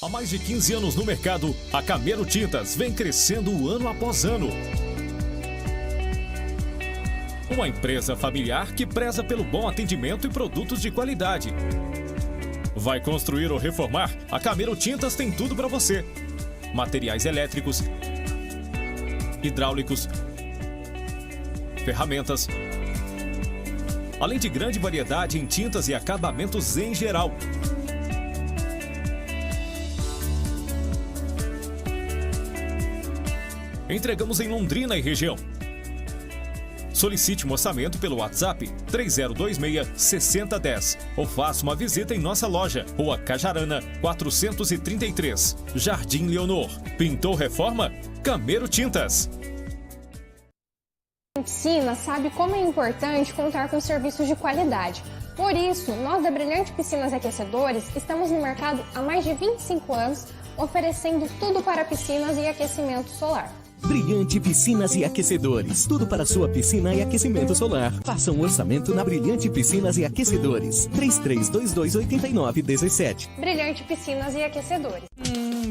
Há mais de 15 anos no mercado, a Camero Tintas vem crescendo ano após ano. Uma empresa familiar que preza pelo bom atendimento e produtos de qualidade. Vai construir ou reformar? A Camero Tintas tem tudo para você. Materiais elétricos, hidráulicos, ferramentas, além de grande variedade em tintas e acabamentos em geral. Entregamos em Londrina e região. Solicite um orçamento pelo WhatsApp 3026-6010 ou faça uma visita em nossa loja, Rua Cajarana, 433, Jardim Leonor. Pintou reforma? Camero Tintas. A piscina sabe como é importante contar com serviços de qualidade. Por isso, nós da Brilhante Piscinas e Aquecedores estamos no mercado há mais de 25 anos, oferecendo tudo para piscinas e aquecimento solar. Brilhante Piscinas e Aquecedores. Tudo para sua piscina e aquecimento solar. Faça um orçamento na Brilhante Piscinas e Aquecedores. 3322-8917. Brilhante Piscinas e Aquecedores.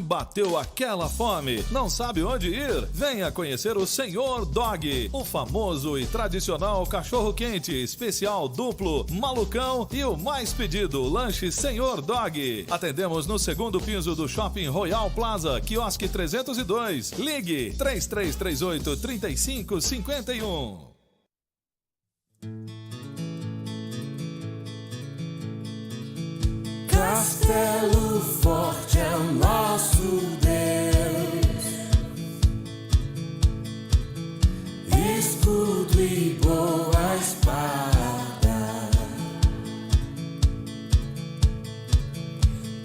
Bateu aquela fome? Não sabe onde ir? Venha conhecer o Senhor Dog, o famoso e tradicional cachorro-quente, especial duplo, malucão e o mais pedido, lanche Senhor Dog. Atendemos no segundo piso do Shopping Royal Plaza, quiosque 302. Ligue 3338-3551. Castelo forte é o nosso Deus, escudo e boa espada,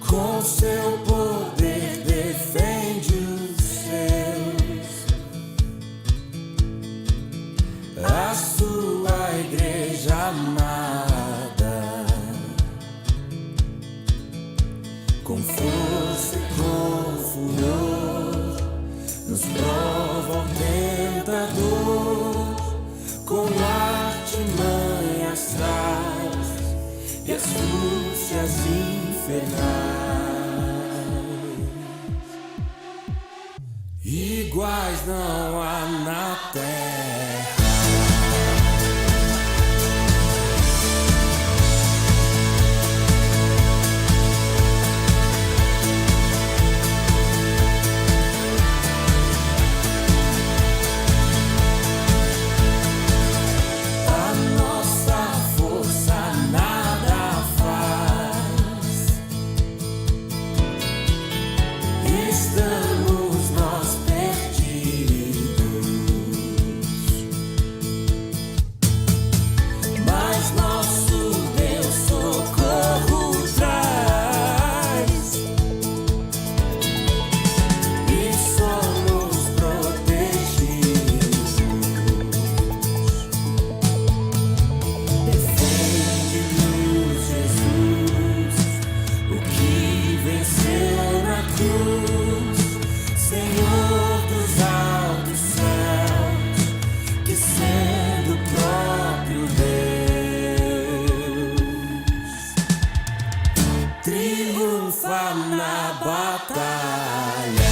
com seu poder defende os seus, a sua igreja amada. Com força e com furor, nos prova o tentador, com artimanhas traz e astúcias infernais. Iguais não há na terra. Estamos nós perdidos, mas nosso Deus socorro traz e somos protegidos. Defende-nos, Jesus, o que venceu na cruz, Senhor dos altos céus, que sendo o próprio Deus, triunfa na batalha.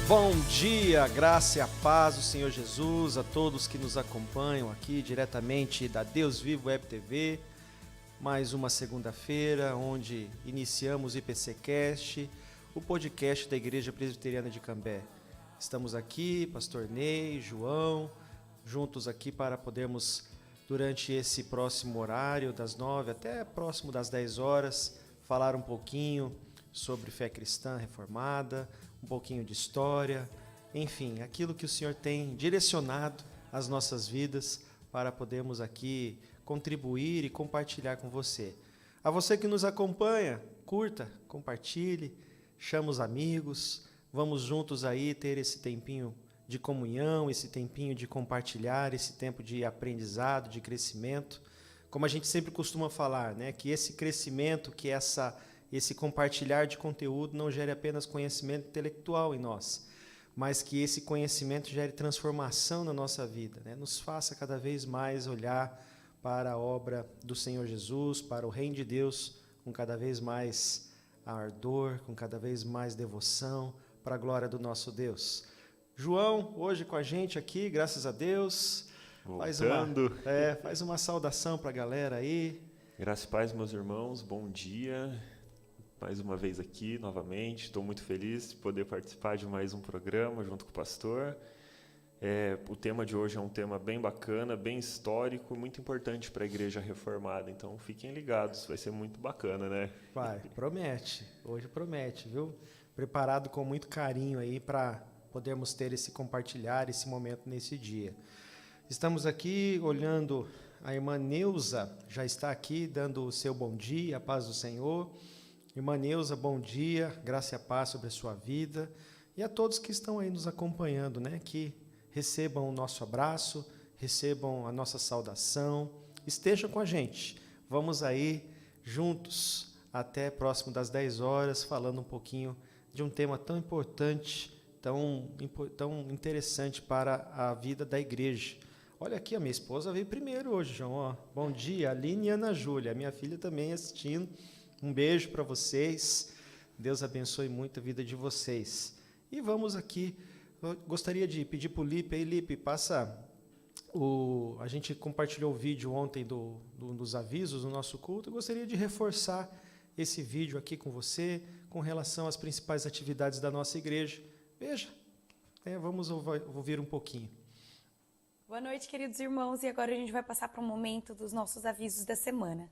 Bom dia, graça e a paz do Senhor Jesus a todos que nos acompanham aqui diretamente da Deus Vivo Web TV. Mais uma segunda-feira, onde iniciamos o IPCcast, o podcast da Igreja Presbiteriana de Cambé. Estamos aqui, Pastor Ney, João, juntos aqui para podermos, durante esse próximo horário, das 9 até próximo das 10 horas, falar um pouquinho sobre fé cristã reformada, um pouquinho de história, enfim, aquilo que o Senhor tem direcionado às nossas vidas para podermos aqui contribuir e compartilhar com você. A você que nos acompanha, curta, compartilhe, chama os amigos, vamos juntos aí ter esse tempinho de comunhão, esse tempinho de compartilhar, esse tempo de aprendizado, de crescimento. Como a gente sempre costuma falar, né, que esse crescimento, que esse compartilhar de conteúdo não gere apenas conhecimento intelectual em nós, mas que esse conhecimento gere transformação na nossa vida, né? Nos faça cada vez mais olhar para a obra do Senhor Jesus, para o reino de Deus, com cada vez mais ardor, com cada vez mais devoção para a glória do nosso Deus. João, hoje com a gente aqui, graças a Deus. Voltando. Faz uma saudação para a galera aí. Graças e paz, meus irmãos, bom dia. Mais uma vez aqui, novamente. Estou muito feliz de poder participar de mais um programa junto com o pastor. O tema de hoje é um tema bem bacana, bem histórico, muito importante para a Igreja Reformada. Então, fiquem ligados, vai ser muito bacana, né? Vai, promete. Hoje promete, viu? Preparado com muito carinho aí para podermos ter compartilhar esse momento nesse dia. Estamos aqui olhando, a irmã Neuza já está aqui dando o seu bom dia, a paz do Senhor. Irmã Neuza, bom dia, graça e a paz sobre a sua vida. E a todos que estão aí nos acompanhando, né, que recebam o nosso abraço, recebam a nossa saudação, estejam com a gente. Vamos aí juntos até próximo das 10 horas, falando um pouquinho de um tema tão importante, tão interessante para a vida da igreja. Olha aqui, a minha esposa veio primeiro hoje, João. Ó. Bom dia, Aline e Ana Júlia. Minha filha também assistindo. Um beijo para vocês. Deus abençoe muito a vida de vocês. E vamos aqui. Eu gostaria de pedir para o Lipe. Aí, Lipe, passa a gente compartilhou o vídeo ontem dos avisos do nosso culto. Eu gostaria de reforçar esse vídeo aqui com você, com relação às principais atividades da nossa igreja. Veja, vamos ouvir um pouquinho. Boa noite, queridos irmãos, e agora a gente vai passar para o momento dos nossos avisos da semana.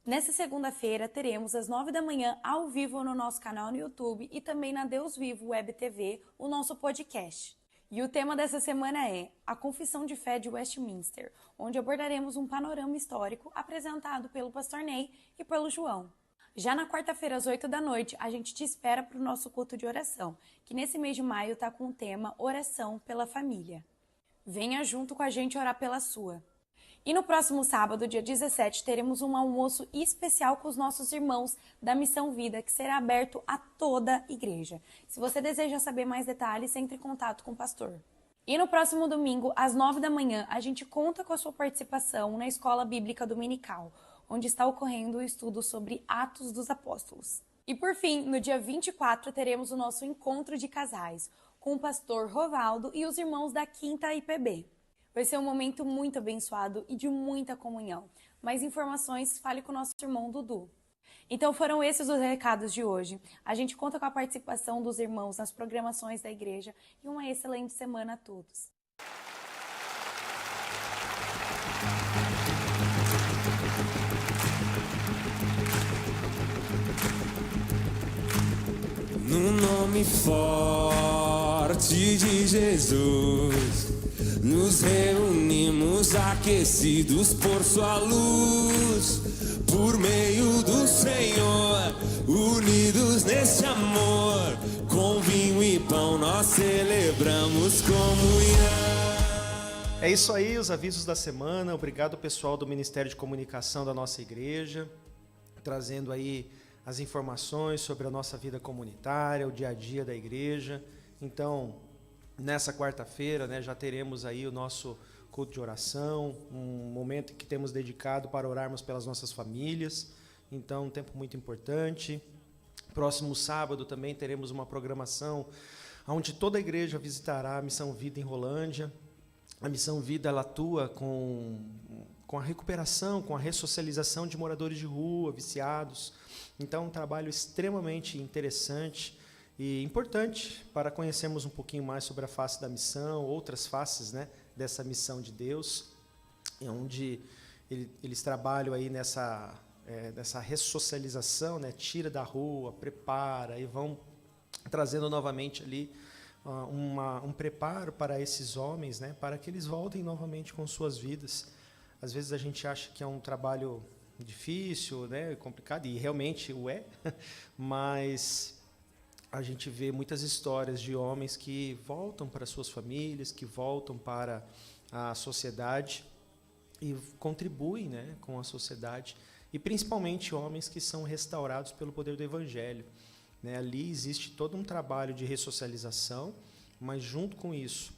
Nessa segunda-feira, teremos às 9 da manhã, ao vivo no nosso canal no YouTube e também na Deus Vivo Web TV, o nosso podcast. E o tema dessa semana é a Confissão de Fé de Westminster, onde abordaremos um panorama histórico apresentado pelo pastor Ney e pelo João. Já na quarta-feira, às 8 da noite, a gente te espera para o nosso culto de oração, que nesse mês de maio está com o tema Oração pela Família. Venha junto com a gente orar pela sua. E no próximo sábado, dia 17, teremos um almoço especial com os nossos irmãos da Missão Vida, que será aberto a toda a igreja. Se você deseja saber mais detalhes, entre em contato com o pastor. E no próximo domingo, às 9 da manhã, a gente conta com a sua participação na Escola Bíblica Dominical, onde está ocorrendo o estudo sobre Atos dos Apóstolos. E por fim, no dia 24, teremos o nosso encontro de casais, com o pastor Rovaldo e os irmãos da 5ª IPB. Vai ser um momento muito abençoado e de muita comunhão. Mais informações, fale com o nosso irmão Dudu. Então foram esses os recados de hoje. A gente conta com a participação dos irmãos nas programações da igreja e uma excelente semana a todos. No nome forte de Jesus, nos reunimos aquecidos por sua luz, por meio do Senhor, unidos neste amor, com vinho e pão nós celebramos comunhão. É isso aí, os avisos da semana. Obrigado, pessoal do Ministério de Comunicação da nossa igreja, trazendo aí as informações sobre a nossa vida comunitária, o dia a dia da igreja. Então, nessa quarta-feira, né, já teremos aí o nosso culto de oração, um momento que temos dedicado para orarmos pelas nossas famílias. Então, um tempo muito importante. Próximo sábado também teremos uma programação onde toda a igreja visitará a Missão Vida em Rolândia. A Missão Vida, ela atua com a recuperação, com a ressocialização de moradores de rua, viciados. Então, um trabalho extremamente interessante e importante para conhecermos um pouquinho mais sobre a face da missão, outras faces, né, dessa missão de Deus, onde eles trabalham aí nessa ressocialização, né, tira da rua, prepara e vão trazendo novamente ali um preparo para esses homens, né, para que eles voltem novamente com suas vidas. Às vezes a gente acha que é um trabalho difícil, né, complicado, e realmente o é, mas a gente vê muitas histórias de homens que voltam para suas famílias, que voltam para a sociedade e contribuem, né, com a sociedade, e principalmente homens que são restaurados pelo poder do Evangelho. Né? Ali existe todo um trabalho de ressocialização, mas junto com isso,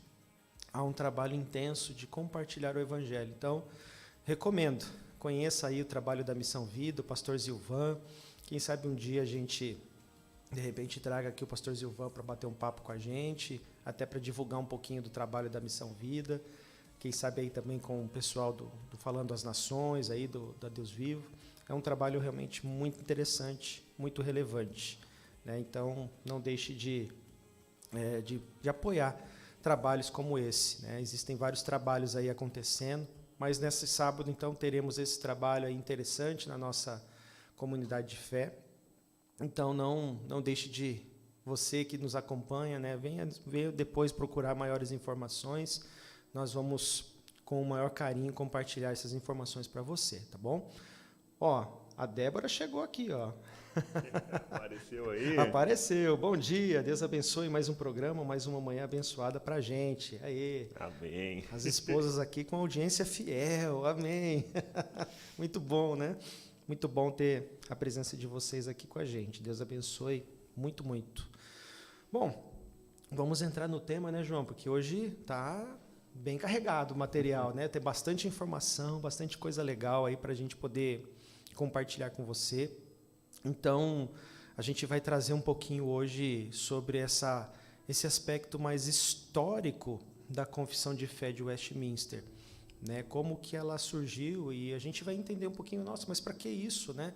há um trabalho intenso de compartilhar o Evangelho. Então, recomendo, conheça aí o trabalho da Missão Vida, o pastor Zilvan. Quem sabe um dia a gente, de repente, traga aqui o pastor Zilvan para bater um papo com a gente, até para divulgar um pouquinho do trabalho da Missão Vida. Quem sabe aí também com o pessoal do Falando as Nações, aí da Deus Vivo. É um trabalho realmente muito interessante, muito relevante, né? Então, não deixe de apoiar trabalhos como esse, né? Existem vários trabalhos aí acontecendo, mas nesse sábado, então, teremos esse trabalho aí interessante na nossa comunidade de fé. Então, não deixe de, você que nos acompanha, né, venha depois procurar maiores informações. Nós vamos, com o maior carinho, compartilhar essas informações para você, tá bom? Ó, a Débora chegou aqui, ó. Apareceu aí? Apareceu. Bom dia, Deus abençoe mais um programa, mais uma manhã abençoada pra gente. Aê. Amém. As esposas aqui com audiência fiel, amém. Muito bom, né? Muito bom ter a presença de vocês aqui com a gente. Deus abençoe muito, muito. Bom, vamos entrar no tema, né, João? Porque hoje tá bem carregado o material, né? Tem bastante informação, bastante coisa legal aí pra gente poder compartilhar com você. Então, a gente vai trazer um pouquinho hoje sobre esse aspecto mais histórico da Confissão de Fé de Westminster, né? Como que ela surgiu, e a gente vai entender um pouquinho, nossa, mas para que isso, né?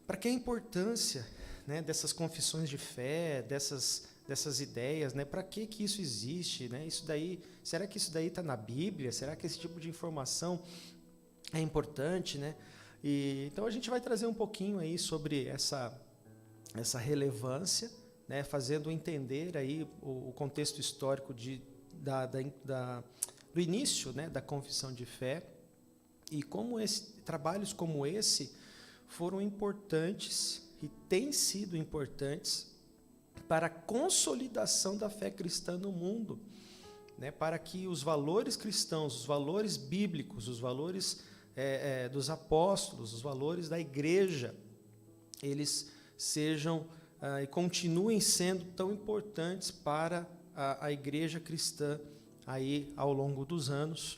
Para que a importância, né, dessas confissões de fé, dessas ideias, né? Para que isso existe, né? Isso daí, será que isso daí está na Bíblia? Será que esse tipo de informação é importante, né? E então a gente vai trazer um pouquinho aí sobre essa relevância, né, fazendo entender aí o contexto histórico do início, né, da confissão de fé, e como trabalhos como esse foram importantes e têm sido importantes para a consolidação da fé cristã no mundo, né, para que os valores cristãos, os valores bíblicos, os valores dos apóstolos, os valores da igreja, eles sejam e continuem sendo tão importantes para a igreja cristã aí ao longo dos anos.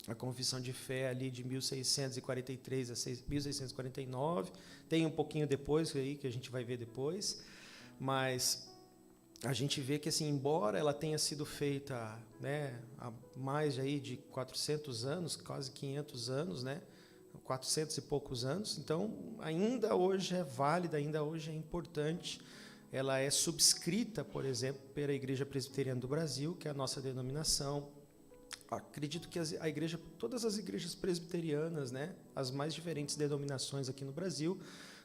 A confissão de fé ali de 1643 a 1649, tem um pouquinho depois aí que a gente vai ver depois, mas a gente vê que, assim, embora ela tenha sido feita, né, há mais aí de 400 anos, quase 500 anos, né, 400 e poucos anos, então ainda hoje é válida, ainda hoje é importante. Ela é subscrita, por exemplo, pela Igreja Presbiteriana do Brasil, que é a nossa denominação. Acredito que todas as igrejas presbiterianas, né, as mais diferentes denominações aqui no Brasil,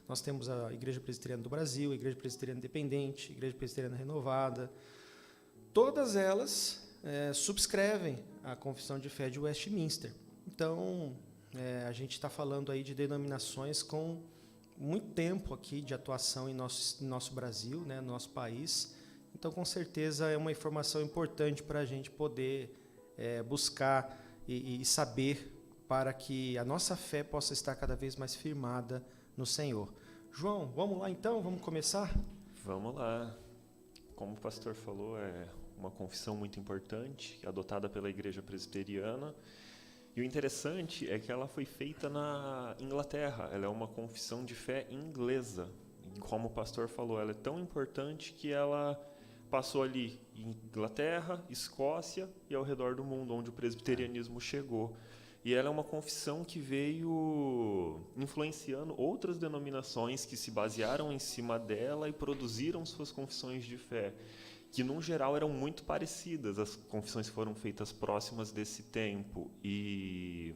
nós temos a Igreja Presbiteriana do Brasil, a Igreja Presbiteriana Independente, a Igreja Presbiteriana Renovada. Todas elas subscrevem a Confissão de Fé de Westminster. Então, a gente está falando aí de denominações com muito tempo aqui de atuação em nosso Brasil, né, no nosso país. Então, com certeza, é uma informação importante para a gente poder buscar e saber, para que a nossa fé possa estar cada vez mais firmada no Senhor. João, vamos lá então? Vamos começar? Vamos lá. Como o pastor falou, é uma confissão muito importante, adotada pela Igreja Presbiteriana. E o interessante é que ela foi feita na Inglaterra. Ela é uma confissão de fé inglesa. E como o pastor falou, ela é tão importante que ela passou ali em Inglaterra, Escócia e ao redor do mundo, onde o presbiterianismo chegou. E ela é uma confissão que veio influenciando outras denominações que se basearam em cima dela e produziram suas confissões de fé, que, num geral, eram muito parecidas. As confissões foram feitas próximas desse tempo. E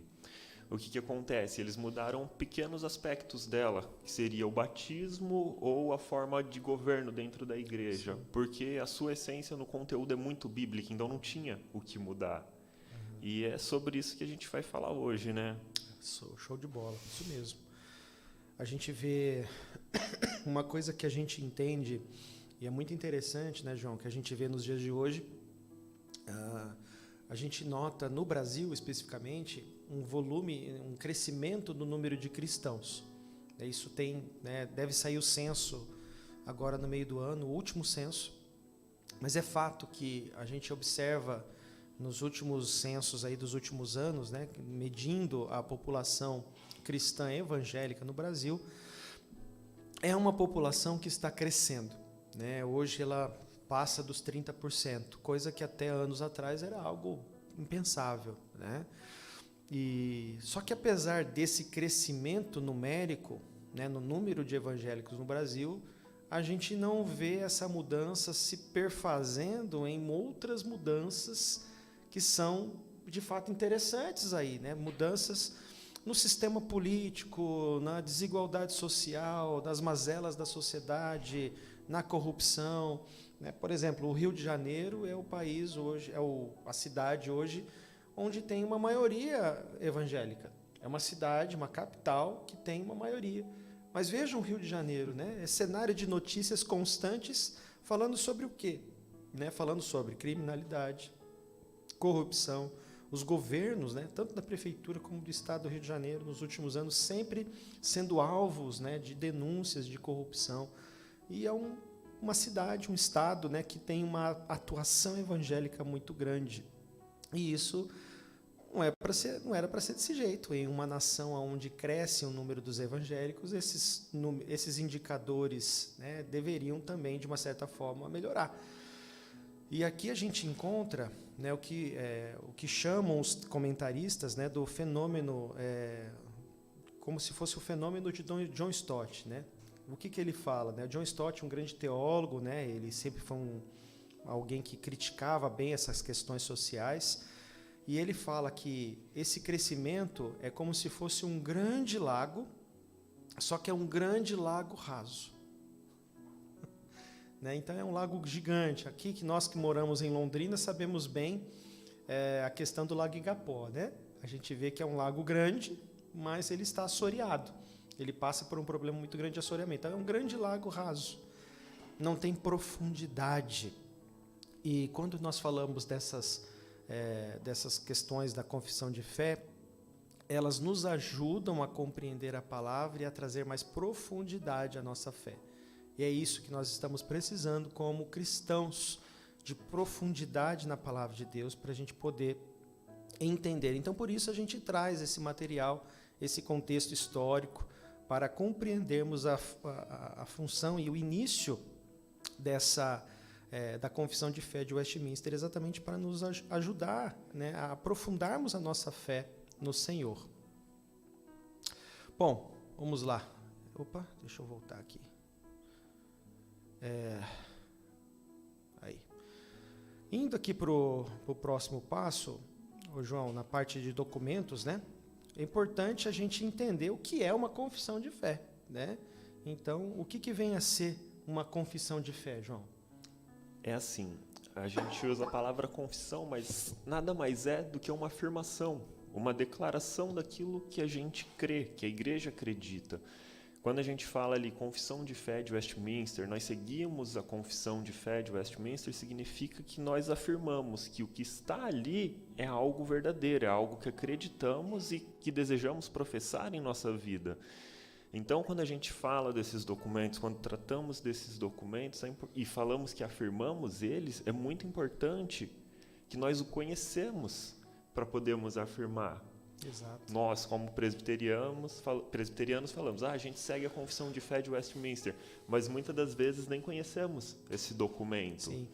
o que acontece? Eles mudaram pequenos aspectos dela, que seria o batismo ou a forma de governo dentro da igreja, porque a sua essência no conteúdo é muito bíblica, então não tinha o que mudar. E é sobre isso que a gente vai falar hoje, né? Show de bola, isso mesmo. A gente vê uma coisa que a gente entende, e é muito interessante, né, João, que a gente vê nos dias de hoje, a gente nota no Brasil, especificamente, um crescimento do número de cristãos. Isso deve sair o censo agora no meio do ano, o último censo, mas é fato que a gente observa nos últimos censos aí dos últimos anos, né, medindo a população cristã evangélica no Brasil, é uma população que está crescendo, né? Hoje ela passa dos 30%, coisa que até anos atrás era algo impensável, né? Só que apesar desse crescimento numérico, né, no número de evangélicos no Brasil, a gente não vê essa mudança se perfazendo em outras mudanças que são de fato interessantes aí, né? Mudanças no sistema político, na desigualdade social, nas mazelas da sociedade, na corrupção, né? Por exemplo, o Rio de Janeiro é o país hoje, a cidade hoje onde tem uma maioria evangélica. É uma cidade, uma capital que tem uma maioria. Mas vejam o Rio de Janeiro, né? É cenário de notícias constantes falando sobre o quê? Né? Falando sobre criminalidade, corrupção. Os governos, né, tanto da prefeitura como do estado do Rio de Janeiro, nos últimos anos, sempre sendo alvos, né, de denúncias de corrupção. E é uma cidade, um estado, né, que tem uma atuação evangélica muito grande. E isso não era para ser desse jeito. Em uma nação onde cresce o número dos evangélicos, esses indicadores, né, deveriam também, de uma certa forma, melhorar. E aqui a gente encontra, né, o que chamam os comentaristas, né, do fenômeno, como se fosse o fenômeno de John Stott, né? O que ele fala, né? John Stott, um grande teólogo, né? Ele sempre foi alguém que criticava bem essas questões sociais, e ele fala que esse crescimento é como se fosse um grande lago, só que é um grande lago raso. Né? Então é um lago gigante. Aqui, que nós que moramos em Londrina sabemos bem a questão do Lago Igapó, né? A gente vê que é um lago grande, mas ele está assoreado. Ele passa por um problema muito grande de assoreamento. Então é um grande lago raso. Não tem profundidade. E quando nós falamos dessas questões da confissão de fé, elas nos ajudam a compreender a palavra e a trazer mais profundidade à nossa fé. E é isso que nós estamos precisando como cristãos, de profundidade na palavra de Deus, para a gente poder entender. Então, por isso, a gente traz esse material, esse contexto histórico, para compreendermos a função e o início da confissão de fé de Westminster, exatamente para nos ajudar, né, a aprofundarmos a nossa fé no Senhor. Bom, vamos lá. Opa, deixa eu voltar aqui. Aí. Indo aqui para o próximo passo, João, na parte de documentos, né? É importante a gente entender o que é uma confissão de fé, né? Então, o que vem a ser uma confissão de fé, João? É assim, a gente usa a palavra confissão, mas nada mais é do que uma afirmação, uma declaração daquilo que a gente crê, que a igreja acredita. Quando a gente fala ali confissão de fé de Westminster, nós seguimos a confissão de fé de Westminster, significa que nós afirmamos que o que está ali é algo verdadeiro, é algo que acreditamos e que desejamos professar em nossa vida. Então, quando a gente fala desses documentos, quando tratamos desses documentos e falamos que afirmamos eles, é muito importante que nós o conhecemos para podermos afirmar. Exato. Nós, como presbiterianos, falamos, a gente segue a confissão de fé de Westminster, mas muitas das vezes nem conhecemos esse documento. Sim.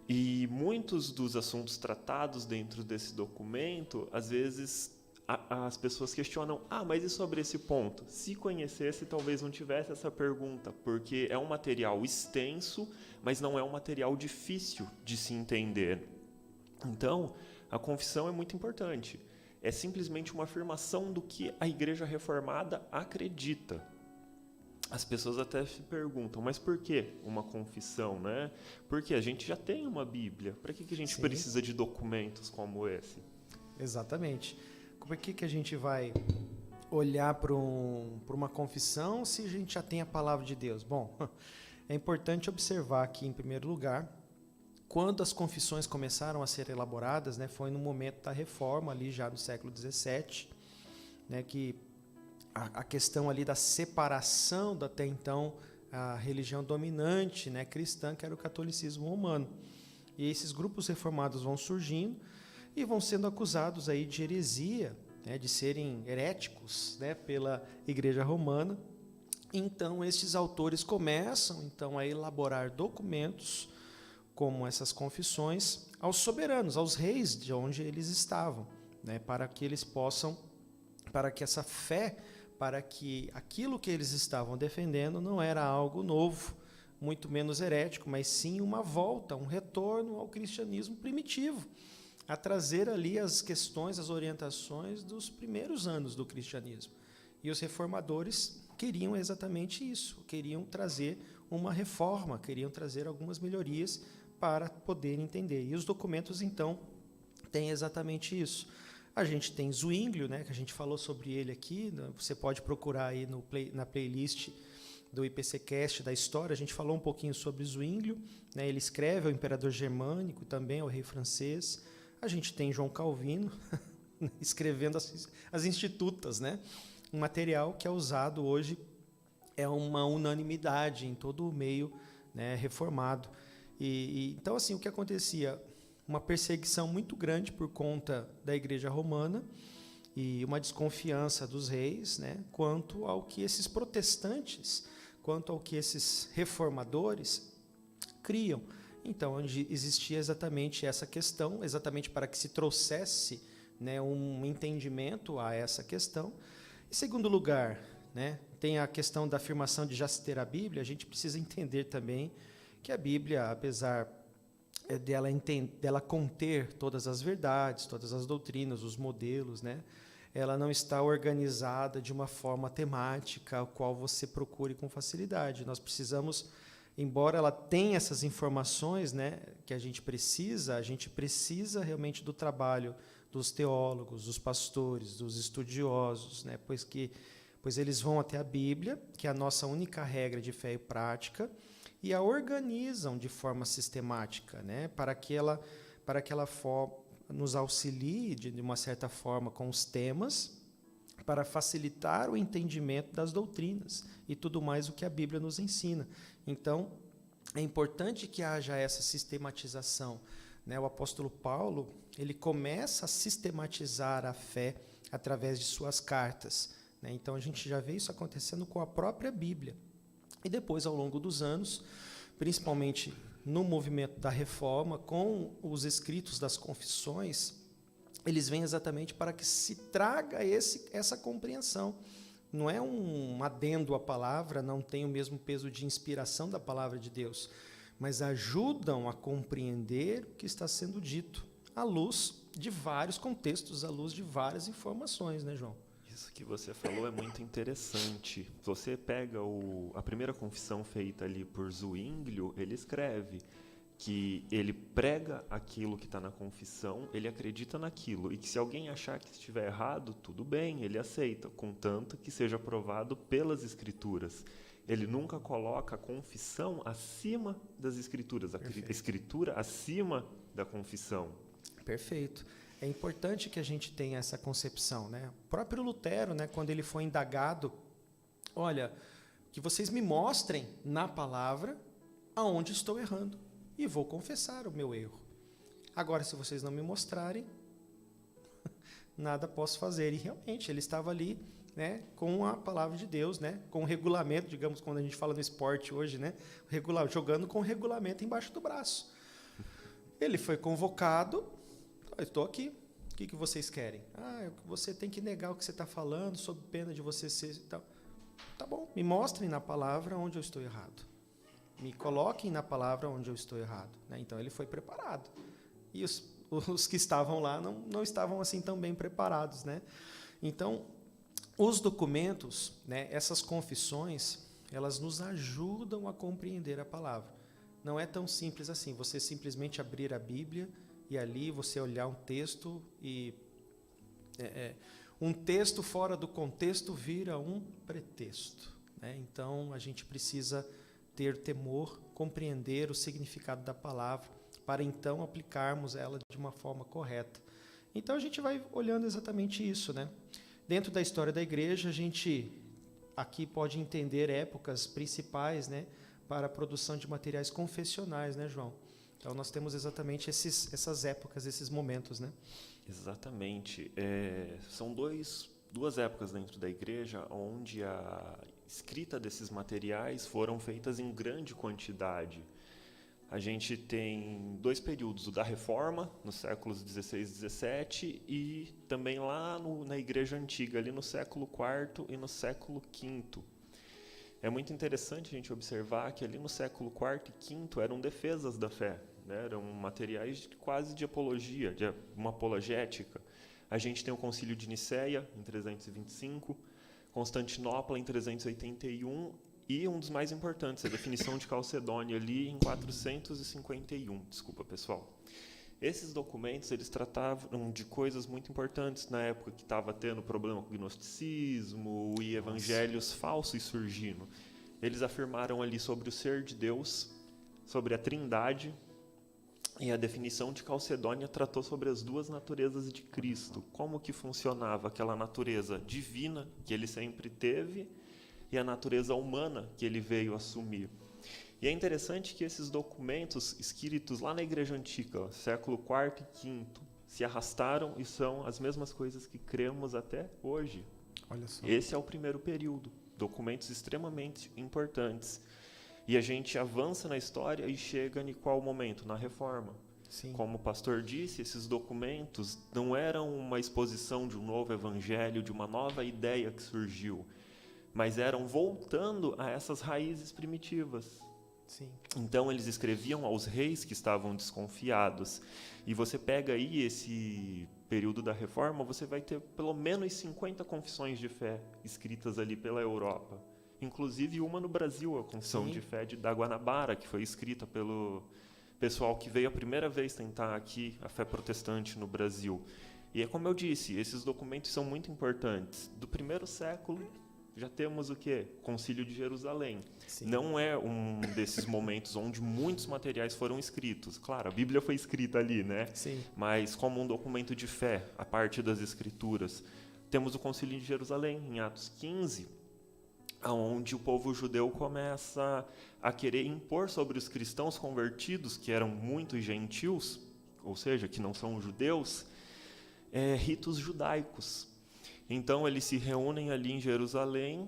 E muitos dos assuntos tratados dentro desse documento, às vezes as pessoas questionam, mas e sobre esse ponto? Se conhecesse, talvez não tivesse essa pergunta, porque é um material extenso, mas não é um material difícil de se entender. Então, a confissão é muito importante. É simplesmente uma afirmação do que a Igreja Reformada acredita. As pessoas até se perguntam, mas por que uma confissão, né? Porque a gente já tem uma Bíblia. Para que a gente Sim. precisa de documentos como esse? Exatamente. Por que a gente vai olhar para uma confissão se a gente já tem a palavra de Deus? Bom, é importante observar aqui, em primeiro lugar, quando as confissões começaram a ser elaboradas, né, foi no momento da reforma, ali já no século XVII, né, que a questão ali da separação da até então a religião dominante, né, cristã, que era o catolicismo romano. E esses grupos reformados vão surgindo, e vão sendo acusados aí de heresia, né, de serem heréticos, né, pela Igreja Romana. Então, estes autores começam então a elaborar documentos, como essas confissões, aos soberanos, aos reis de onde eles estavam, né, para que eles possam, para que essa fé, para que aquilo que eles estavam defendendo não era algo novo, muito menos herético, mas sim uma volta, um retorno ao cristianismo primitivo, a trazer ali as questões, as orientações dos primeiros anos do cristianismo. E os reformadores queriam exatamente isso, queriam trazer uma reforma, queriam trazer algumas melhorias para poder entender. E os documentos, então, têm exatamente isso. A gente tem Zwinglio, né, que a gente falou sobre ele aqui, você pode procurar aí na playlist do IPCcast da história, a gente falou um pouquinho sobre Zwinglio, né, ele escreve ao imperador germânico, também ao rei francês. A gente tem João Calvino escrevendo as Institutas, né, um material que é usado hoje, é uma unanimidade em todo o meio, né, reformado. Então, assim, o que acontecia? Uma perseguição muito grande por conta da Igreja Romana e uma desconfiança dos reis, né, quanto ao que esses protestantes, quanto ao que esses reformadores criam. Então, onde existia exatamente essa questão, exatamente para que se trouxesse, né, um entendimento a essa questão. Em segundo lugar, né, tem a questão da afirmação de já se ter a Bíblia. A gente precisa entender também que a Bíblia, apesar dela conter todas as verdades, todas as doutrinas, os modelos, né, ela não está organizada de uma forma temática, a qual você procure com facilidade. Nós precisamos, embora ela tenha essas informações, né, que a gente precisa realmente do trabalho dos teólogos, dos pastores, dos estudiosos, né, pois eles vão até a Bíblia, que é a nossa única regra de fé e prática, e a organizam de forma sistemática, né, para que ela nos auxilie, de uma certa forma, com os temas, para facilitar o entendimento das doutrinas e tudo mais o que a Bíblia nos ensina. Então, é importante que haja essa sistematização, né? O apóstolo Paulo, ele começa a sistematizar a fé através de suas cartas, né? Então, a gente já vê isso acontecendo com a própria Bíblia. E depois, ao longo dos anos, principalmente no movimento da Reforma, com os escritos das confissões, eles vêm exatamente para que se traga essa compreensão. Não é um adendo à palavra, não tem o mesmo peso de inspiração da palavra de Deus, mas ajudam a compreender o que está sendo dito, à luz de vários contextos, à luz de várias informações, né, João? Isso que você falou é muito interessante. Você pega a primeira confissão feita ali por Zwinglio, ele escreve que ele prega aquilo que está na confissão, ele acredita naquilo, e que se alguém achar que estiver errado, tudo bem, ele aceita, contanto que seja provado pelas Escrituras. Ele nunca coloca a confissão acima das Escrituras, a Escritura acima da confissão. Perfeito. É importante que a gente tenha essa concepção, né? O próprio Lutero, né, quando ele foi indagado, olha, que vocês me mostrem na palavra aonde estou errando, e vou confessar o meu erro. Agora, se vocês não me mostrarem, nada posso fazer. E realmente, ele estava ali, né, com a palavra de Deus, né, com o regulamento, digamos, quando a gente fala no esporte hoje, né, jogando com o regulamento embaixo do braço. Ele foi convocado, eu estou aqui, o que vocês querem? Você tem que negar o que você está falando, sob pena de você ser... Tá bom, me mostrem na palavra onde eu estou errado. Me coloquem na palavra onde eu estou errado. Né? Então, ele foi preparado. E os que estavam lá não estavam assim tão bem preparados. Né? Então, os documentos, né, essas confissões, elas nos ajudam a compreender a palavra. Não é tão simples assim, você simplesmente abrir a Bíblia e ali você olhar um texto e... um texto fora do contexto vira um pretexto. Né? Então, a gente precisa ter temor, compreender o significado da palavra, para então aplicarmos ela de uma forma correta. Então, a gente vai olhando exatamente isso. Né? Dentro da história da igreja, a gente aqui pode entender épocas principais, né, para a produção de materiais confessionais, né, João? Então nós temos exatamente essas épocas, esses momentos, né? Exatamente. São duas épocas dentro da igreja onde a escrita desses materiais foram feitas em grande quantidade. A gente tem 2 períodos, o da Reforma, nos séculos XVI e XVII, e também lá na Igreja Antiga, ali no século IV e no século V. É muito interessante a gente observar que ali no século IV e V eram defesas da fé, né? Eram materiais quase de apologia, de uma apologética. A gente tem o Concílio de Nicéia, em 325, Constantinopla, em 381, e um dos mais importantes, a definição de Calcedônia, ali em 451. Desculpa, pessoal. Esses documentos, eles tratavam de coisas muito importantes na época que estava tendo problema com o gnosticismo e evangelhos falsos surgindo. Eles afirmaram ali sobre o ser de Deus, sobre a Trindade, e a definição de Calcedônia tratou sobre as 2 naturezas de Cristo. Como que funcionava aquela natureza divina que ele sempre teve e a natureza humana que ele veio assumir. E é interessante que esses documentos escritos lá na Igreja Antiga, século IV e V, se arrastaram e são as mesmas coisas que cremos até hoje. Olha só. Esse é o primeiro período, documentos extremamente importantes. E a gente avança na história e chega em qual momento? Na Reforma. Sim. Como o pastor disse, esses documentos não eram uma exposição de um novo evangelho, de uma nova ideia que surgiu, mas eram voltando a essas raízes primitivas. Sim. Então eles escreviam aos reis que estavam desconfiados. E você pega aí esse período da Reforma, você vai ter pelo menos 50 confissões de fé escritas ali pela Europa. Inclusive uma no Brasil, a Confissão de Fé da Guanabara, que foi escrita pelo pessoal que veio a primeira vez tentar aqui a fé protestante no Brasil. E é como eu disse, esses documentos são muito importantes. Do primeiro século, já temos o quê? Concílio de Jerusalém. Sim. Não é um desses momentos onde muitos materiais foram escritos. Claro, a Bíblia foi escrita ali, né? Sim. Mas como um documento de fé, a partir das Escrituras. Temos o Concílio de Jerusalém, em Atos 15, onde o povo judeu começa a querer impor sobre os cristãos convertidos, que eram muitos gentios, ou seja, que não são judeus, ritos judaicos. Então, eles se reúnem ali em Jerusalém,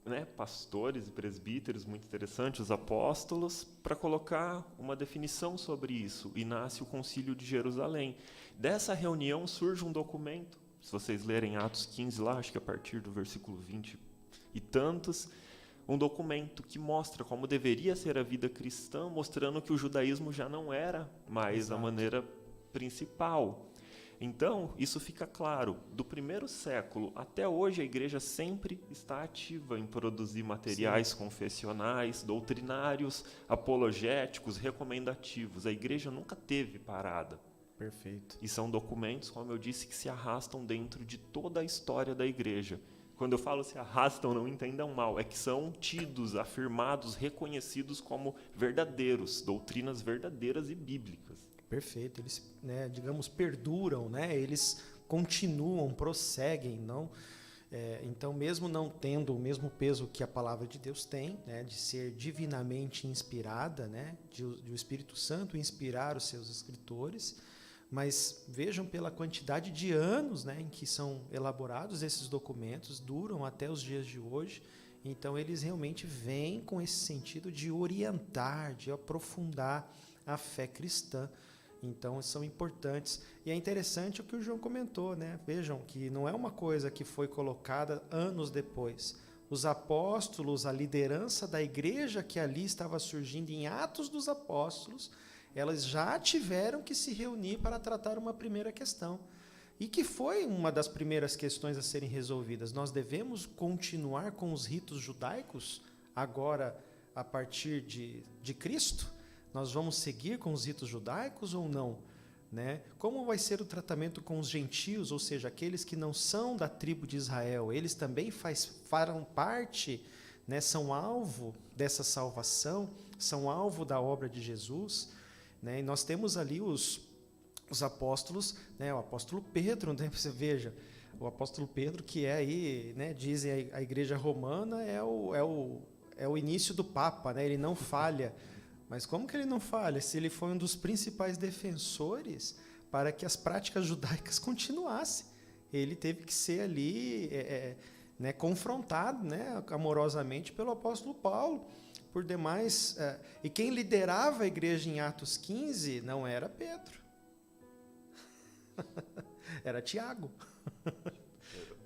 né, pastores e presbíteros, muito interessante, os apóstolos, para colocar uma definição sobre isso. E nasce o Concílio de Jerusalém. Dessa reunião surge um documento, se vocês lerem Atos 15 lá, acho que a partir do versículo 20 e tantos, um documento que mostra como deveria ser a vida cristã, mostrando que o judaísmo já não era mais a maneira principal. Então, isso fica claro. Do primeiro século até hoje, a igreja sempre está ativa em produzir materiais confessionais, doutrinários, apologéticos, recomendativos. A igreja nunca teve parada. Perfeito. E são documentos, como eu disse, que se arrastam dentro de toda a história da igreja. Quando eu falo se arrastam, não entendam mal, é que são tidos, afirmados, reconhecidos como verdadeiros, doutrinas verdadeiras e bíblicas. Perfeito. Eles, né, digamos, perduram, né? Eles continuam, prosseguem, não? Então, mesmo não tendo o mesmo peso que a palavra de Deus tem, né, de ser divinamente inspirada, né, de o Espírito Santo inspirar os seus escritores, mas vejam pela quantidade de anos, né, em que são elaborados esses documentos, duram até os dias de hoje. Então, eles realmente vêm com esse sentido de orientar, de aprofundar a fé cristã. Então, são importantes. E é interessante o que o João comentou, né? Vejam que não é uma coisa que foi colocada anos depois. Os apóstolos, a liderança da igreja que ali estava surgindo em Atos dos Apóstolos, elas já tiveram que se reunir para tratar uma primeira questão. E que foi uma das primeiras questões a serem resolvidas. Nós devemos continuar com os ritos judaicos agora, a partir de Cristo? Nós vamos seguir com os ritos judaicos ou não? Né? Como vai ser o tratamento com os gentios, ou seja, aqueles que não são da tribo de Israel? Eles também farão parte, né? São alvo dessa salvação, são alvo da obra de Jesus. Né? E nós temos ali os apóstolos, né? O apóstolo Pedro, né? Você veja, o apóstolo Pedro, que é aí, né? Dizem a igreja romana, é o início do Papa, né? Ele não falha. Mas como que ele não falha se ele foi um dos principais defensores para que as práticas judaicas continuassem? Ele teve que ser ali né, confrontado, né, amorosamente pelo apóstolo Paulo. Por demais, e quem liderava a igreja em Atos 15 não era Pedro. Era Tiago.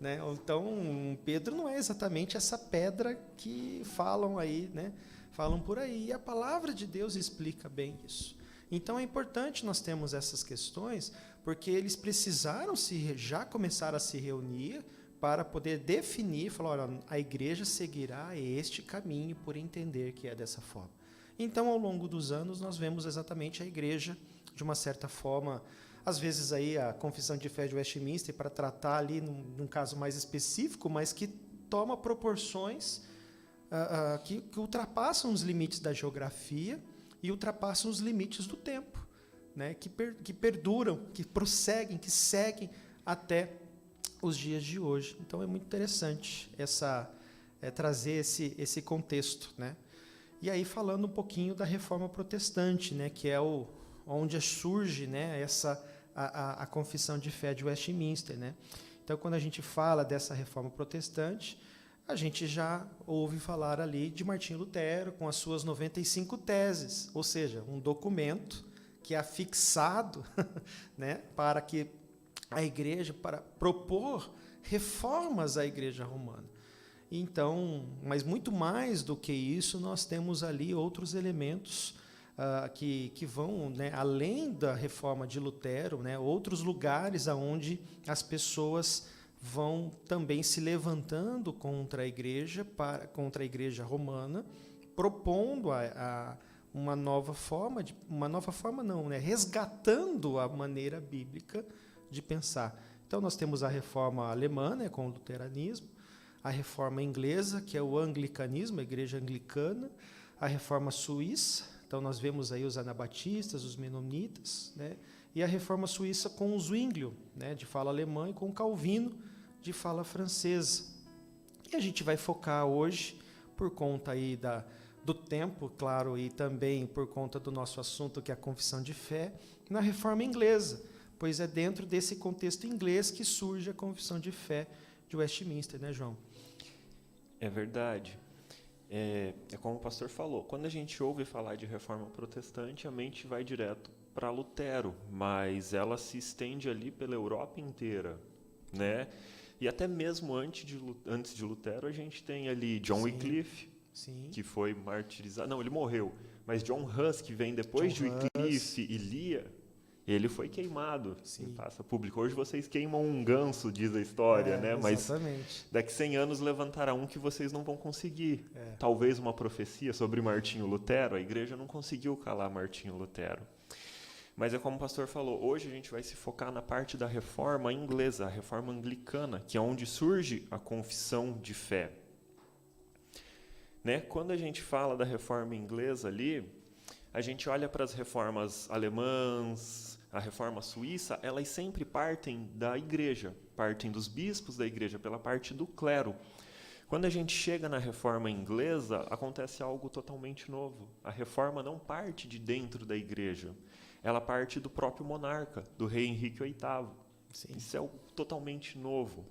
Né? Então, Pedro não é exatamente essa pedra que falam aí, né? Falam por aí. E a palavra de Deus explica bem isso. Então, é importante nós termos essas questões, porque eles precisaram já começar a se reunir para poder definir, falar, olha, a igreja seguirá este caminho por entender que é dessa forma. Então, ao longo dos anos, nós vemos exatamente a igreja, de uma certa forma, às vezes aí a Confissão de Fé de Westminster, para tratar ali num caso mais específico, mas que toma proporções que ultrapassam os limites da geografia e ultrapassam os limites do tempo, né? Que perduram, que prosseguem, que seguem até os dias de hoje. Então é muito interessante trazer esse contexto, né? E aí falando um pouquinho da Reforma Protestante, né? Que é onde surge, né? A Confissão de Fé de Westminster, né? Então quando a gente fala dessa Reforma Protestante, a gente já ouve falar ali de Martinho Lutero com as suas 95 teses, ou seja, um documento que é afixado, né? Para que a igreja, para propor reformas à igreja romana. Então, mas muito mais do que isso, nós temos ali outros elementos que vão, né, além da reforma de Lutero, né, outros lugares aonde as pessoas vão também se levantando contra a igreja romana, propondo uma nova forma, resgatando a maneira bíblica de pensar. Então nós temos a reforma alemã, né, com o luteranismo, a reforma inglesa, que é o anglicanismo, a igreja anglicana, a reforma suíça, então nós vemos aí os anabatistas, os menonitas, né, e a reforma suíça com o Zwinglio, né, de fala alemã, e com Calvino, de fala francesa. E a gente vai focar hoje, por conta aí do tempo, claro, e também por conta do nosso assunto, que é a confissão de fé, na reforma inglesa, pois é dentro desse contexto inglês que surge a Confissão de Fé de Westminster, né, João? É verdade. É como o pastor falou, quando a gente ouve falar de reforma protestante, a mente vai direto para Lutero, mas ela se estende ali pela Europa inteira, né? E até mesmo antes de Lutero, a gente tem ali John Wycliffe, que foi martirizado. Não, ele morreu, mas John Hus, que vem depois de Wycliffe e Lia, ele foi queimado em praça pública. Hoje vocês queimam um ganso, diz a história, né? Mas daqui 100 anos levantará um que vocês não vão conseguir. Talvez uma profecia sobre Martinho Lutero. A igreja não conseguiu calar Martinho Lutero. Mas é como o pastor falou, hoje a gente vai se focar na parte da reforma inglesa, a reforma anglicana, que é onde surge a confissão de fé. Né? Quando a gente fala da reforma inglesa ali, a gente olha para as reformas alemãs, a reforma suíça, elas sempre partem da igreja, partem dos bispos da igreja, pela parte do clero. Quando a gente chega na reforma inglesa, acontece algo totalmente novo. A reforma não parte de dentro da igreja, ela parte do próprio monarca, do rei Henrique VIII. Isso é algo totalmente novo.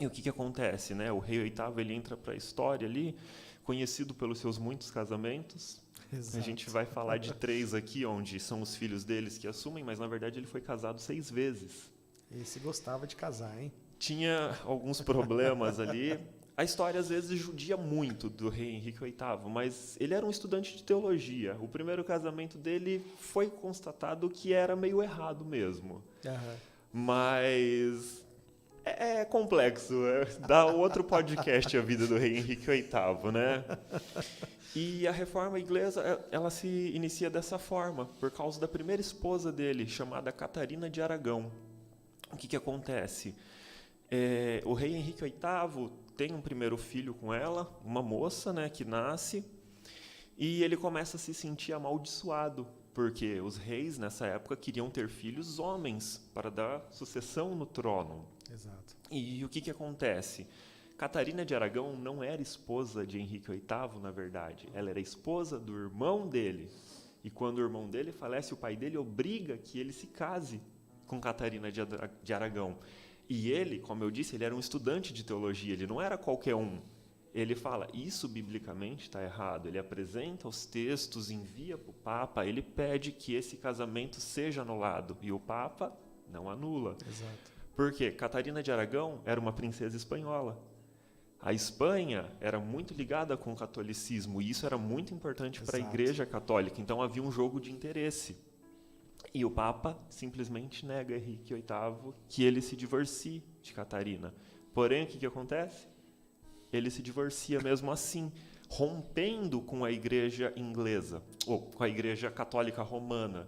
E o que acontece, né? O rei VIII ele entra para a história ali, conhecido pelos seus muitos casamentos. Exato. A gente vai falar de 3 aqui, onde são os filhos deles que assumem, mas na verdade ele foi casado 6 vezes. Esse gostava de casar, hein? Tinha alguns problemas ali. A história às vezes judia muito do rei Henrique VIII, mas ele era um estudante de teologia. O primeiro casamento dele foi constatado que era meio errado mesmo. Mas é complexo. Dá outro podcast a vida do rei Henrique VIII, né? E a reforma inglesa, ela se inicia dessa forma, por causa da primeira esposa dele, chamada Catarina de Aragão. O que acontece? O rei Henrique VIII tem um primeiro filho com ela, uma moça, né, que nasce, e ele começa a se sentir amaldiçoado, porque os reis, nessa época, queriam ter filhos homens para dar sucessão no trono. Exato. E o que acontece? Catarina de Aragão não era esposa de Henrique VIII, na verdade. Ela era esposa do irmão dele. E quando o irmão dele falece, o pai dele obriga que ele se case com Catarina de Aragão. E ele, como eu disse, ele era um estudante de teologia, ele não era qualquer um. Ele fala, isso biblicamente está errado. Ele apresenta os textos, envia para o Papa, ele pede que esse casamento seja anulado. E o Papa não anula. Exato. Por quê? Catarina de Aragão era uma princesa espanhola. A Espanha era muito ligada com o catolicismo, e isso era muito importante para a Igreja Católica. Então havia um jogo de interesse. E o Papa simplesmente nega a Henrique VIII que ele se divorcie de Catarina. Porém, o que acontece? Ele se divorcia mesmo assim, rompendo com a Igreja inglesa, ou com a Igreja Católica Romana.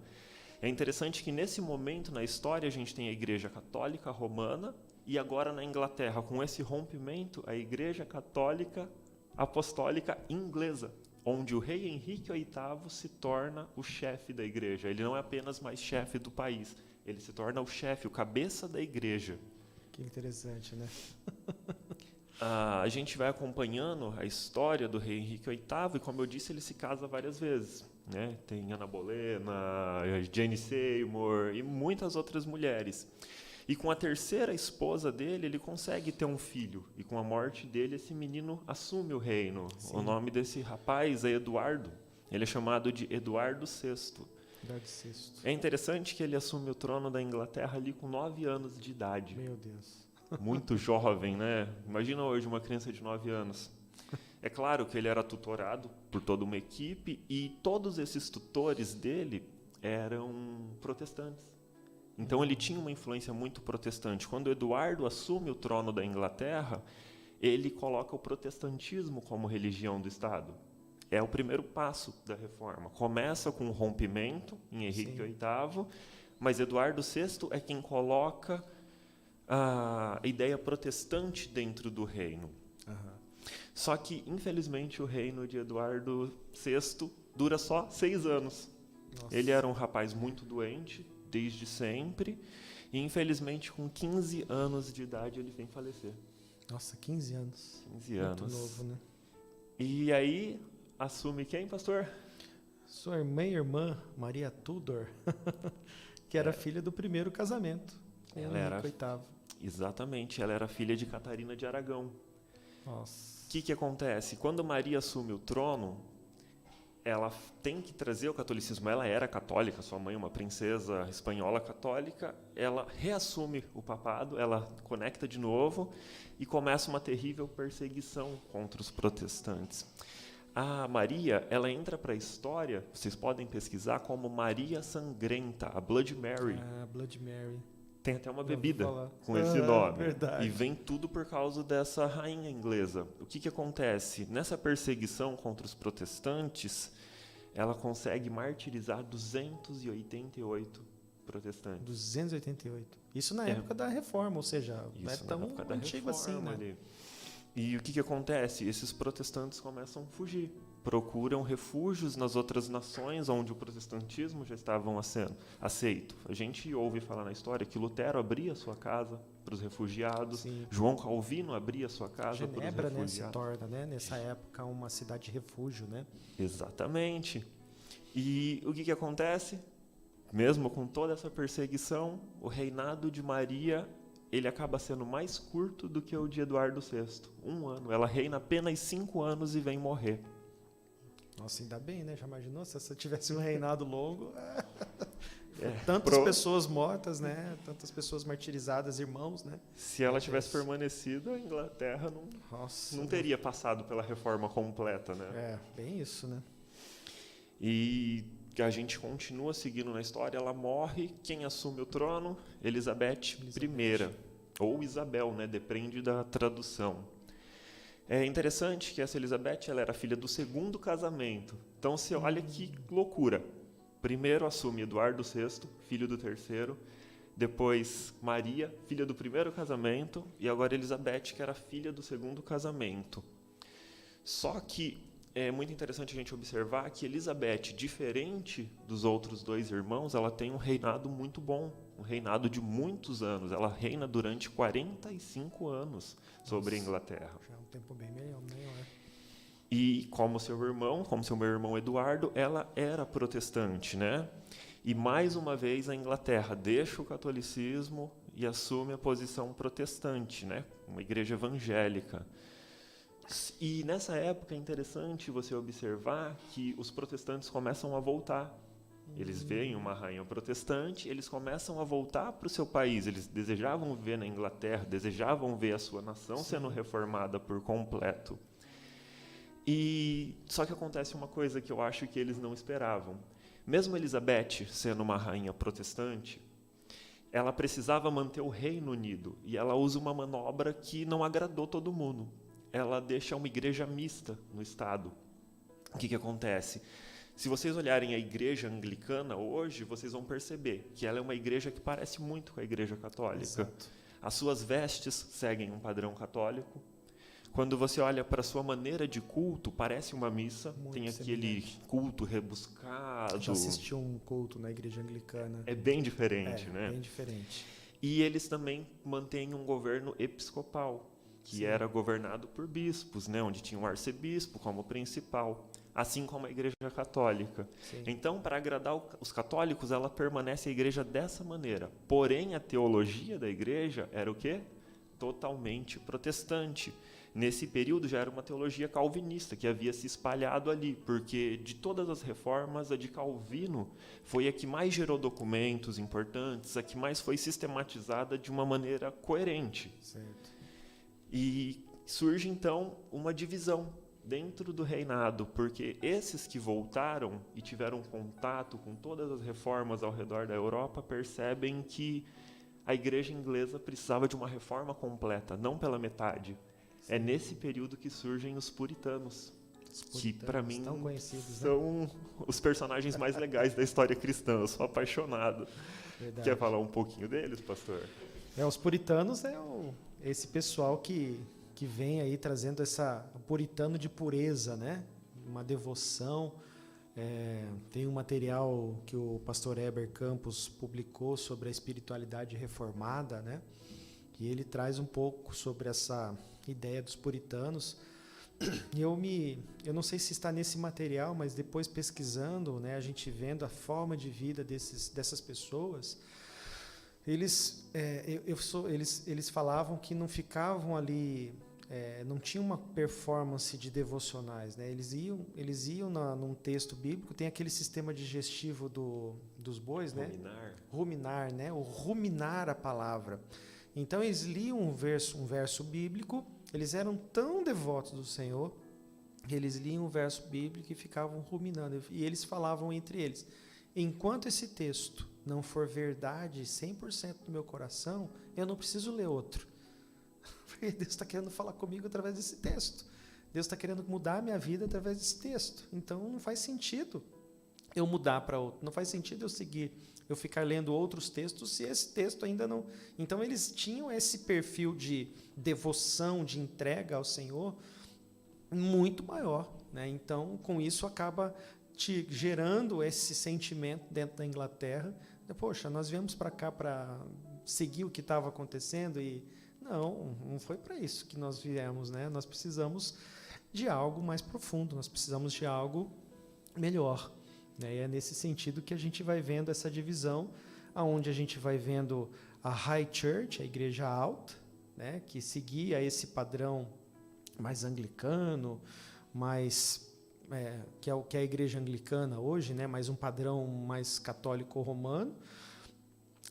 É interessante que nesse momento na história a gente tem a Igreja Católica Romana e agora na Inglaterra, com esse rompimento, a Igreja Católica Apostólica Inglesa, onde o rei Henrique VIII se torna o chefe da igreja. Ele não é apenas mais chefe do país, ele se torna o chefe, o cabeça da igreja. Que interessante, né? A gente vai acompanhando a história do rei Henrique VIII e, como eu disse, ele se casa várias vezes, né? Tem Ana Bolena, Jane Seymour e muitas outras mulheres. E com a terceira esposa dele, ele consegue ter um filho. E com a morte dele, esse menino assume o reino. Sim. O nome desse rapaz é Eduardo. Ele é chamado de Eduardo VI. Eduardo VI. É interessante que ele assume o trono da Inglaterra ali com 9 anos de idade. Meu Deus. Muito jovem, né? Imagina hoje uma criança de 9 anos. É claro que ele era tutorado por toda uma equipe e todos esses tutores dele eram protestantes. Então ele tinha uma influência muito protestante. Quando Eduardo assume o trono da Inglaterra, ele coloca o protestantismo como religião do Estado. É o primeiro passo da reforma. Começa com o rompimento em Henrique VIII, mas Eduardo VI é quem coloca a ideia protestante dentro do reino. Uhum. Só que, infelizmente, o reino de Eduardo VI dura só 6 anos. Nossa. Ele era um rapaz muito doente, desde sempre, e infelizmente com 15 anos de idade ele vem falecer. Nossa, 15 anos. 15 anos. Muito novo, né? E aí, assume quem, pastor? Sua irmã, Maria Tudor, que era filha do primeiro casamento com Henrique VIII. Exatamente, ela era filha de Catarina de Aragão. Nossa. O que acontece? Quando Maria assume o trono, ela tem que trazer o catolicismo. Ela era católica, sua mãe, uma princesa espanhola católica. Ela reassume o papado, ela conecta de novo e começa uma terrível perseguição contra os protestantes. A Maria, ela entra para a história, vocês podem pesquisar, como Maria Sangrenta, a Blood Mary. Ah, Blood Mary. Tem até uma bebida com esse nome. Verdade. E vem tudo por causa dessa rainha inglesa. O que acontece? Nessa perseguição contra os protestantes, ela consegue martirizar 288 protestantes. 288. Isso na época da reforma, ou seja, não é tão antigo assim, né? Ali. E o que acontece? Esses protestantes começam a fugir. Procuram refúgios nas outras nações onde o protestantismo já estava aceito. A gente ouve falar na história que Lutero abria sua casa para os refugiados, Sim. João Calvino abria sua casa para os Genebra, refugiados. né, se torna, né, nessa época, uma cidade de refúgio, né? Exatamente. E o que acontece? Mesmo com toda essa perseguição, o reinado de Maria ele acaba sendo mais curto do que o de Eduardo VI. 1 ano. Ela reina apenas 5 anos e vem morrer. Nossa, ainda bem, né? Já imaginou se você tivesse um reinado longo? Tantas pessoas mortas, né? Tantas pessoas martirizadas, irmãos, né? Se ela tivesse permanecido, a Inglaterra não teria passado pela reforma completa, né? É, bem isso, né? E a gente continua seguindo na história. Ela morre, quem assume o trono? Elizabeth I, ou Isabel, né? Depende da tradução. É interessante que essa Elizabeth ela era filha do 2º casamento. Então, você olha que loucura. Primeiro assume Eduardo VI, filho do 3º. Depois Maria, filha do 1º casamento. E agora Elizabeth, que era filha do 2º casamento. Só que é muito interessante a gente observar que Elizabeth, diferente dos outros 2 irmãos, ela tem um reinado muito bom, um reinado de muitos anos. Ela reina durante 45 anos sobre a Inglaterra. Já é um tempo bem maior. E como seu meu irmão Eduardo, ela era protestante, né? E mais uma vez a Inglaterra deixa o catolicismo e assume a posição protestante, né? Uma igreja evangélica. E nessa época é interessante você observar que os protestantes começam a voltar. Eles veem uma rainha protestante, eles começam a voltar para o seu país. Eles desejavam ver na Inglaterra, desejavam ver a sua nação sendo reformada por completo. E só que acontece uma coisa que eu acho que eles não esperavam. Mesmo Elizabeth sendo uma rainha protestante, ela precisava manter o Reino Unido, e ela usa uma manobra que não agradou todo mundo. Ela deixa uma igreja mista no Estado. O que acontece? Se vocês olharem a igreja anglicana hoje, vocês vão perceber que ela é uma igreja que parece muito com a igreja católica. Exato. As suas vestes seguem um padrão católico. Quando você olha para a sua maneira de culto, parece uma missa. Muito tem aquele culto rebuscado. Já assisti um culto na igreja anglicana. É bem diferente, né? Bem diferente. E eles também mantêm um governo episcopal, que era governado por bispos, né? Onde tinha um arcebispo como principal, assim como a igreja católica. Sim. Então, para agradar os católicos, ela permanece a igreja dessa maneira. Porém, a teologia da igreja era o quê? Totalmente protestante. Nesse período já era uma teologia calvinista que havia se espalhado ali, porque de todas as reformas, a de Calvino foi a que mais gerou documentos importantes, a que mais foi sistematizada de uma maneira coerente. Certo. E surge, então, uma divisão dentro do reinado, porque esses que voltaram e tiveram contato com todas as reformas ao redor da Europa percebem que a igreja inglesa precisava de uma reforma completa, não pela metade. É nesse período que surgem os puritanos, que para mim são os personagens mais legais da história cristã. Eu sou apaixonado. Verdade. Quer falar um pouquinho deles, pastor? Os puritanos esse pessoal que vem aí trazendo puritano de pureza, né? Uma devoção. Tem um material que o pastor Heber Campos publicou sobre a espiritualidade reformada, né? E ele traz um pouco sobre essa ideia dos puritanos. Eu não sei se está nesse material, mas depois pesquisando, né, a gente vendo a forma de vida dessas pessoas, eles falavam que não ficavam ali, não tinha uma performance de devocionais, né? Eles iam num texto bíblico, tem aquele sistema digestivo dos bois, né? Ruminar, né? O ruminar a palavra. Então eles liam um verso bíblico, eles eram tão devotos do Senhor, que eles liam um verso bíblico e ficavam ruminando. E eles falavam entre eles: enquanto esse texto não for verdade 100% do meu coração, eu não preciso ler outro. Porque Deus está querendo falar comigo através desse texto. Deus está querendo mudar a minha vida através desse texto. Então não faz sentido eu mudar para outro. Não faz sentido eu ficar lendo outros textos se esse texto ainda não... Então eles tinham esse perfil de devoção, de entrega ao Senhor muito maior, né? Então com isso acaba te gerando esse sentimento dentro da Inglaterra. Poxa, nós viemos para cá para seguir o que estava acontecendo e não foi para isso que nós viemos, né? Nós precisamos de algo mais profundo, nós precisamos de algo melhor. E é nesse sentido que a gente vai vendo essa divisão, onde a gente vai vendo a High Church, a igreja alta, né, que seguia esse padrão mais anglicano, que é a igreja anglicana hoje, né, mais um padrão mais católico-romano,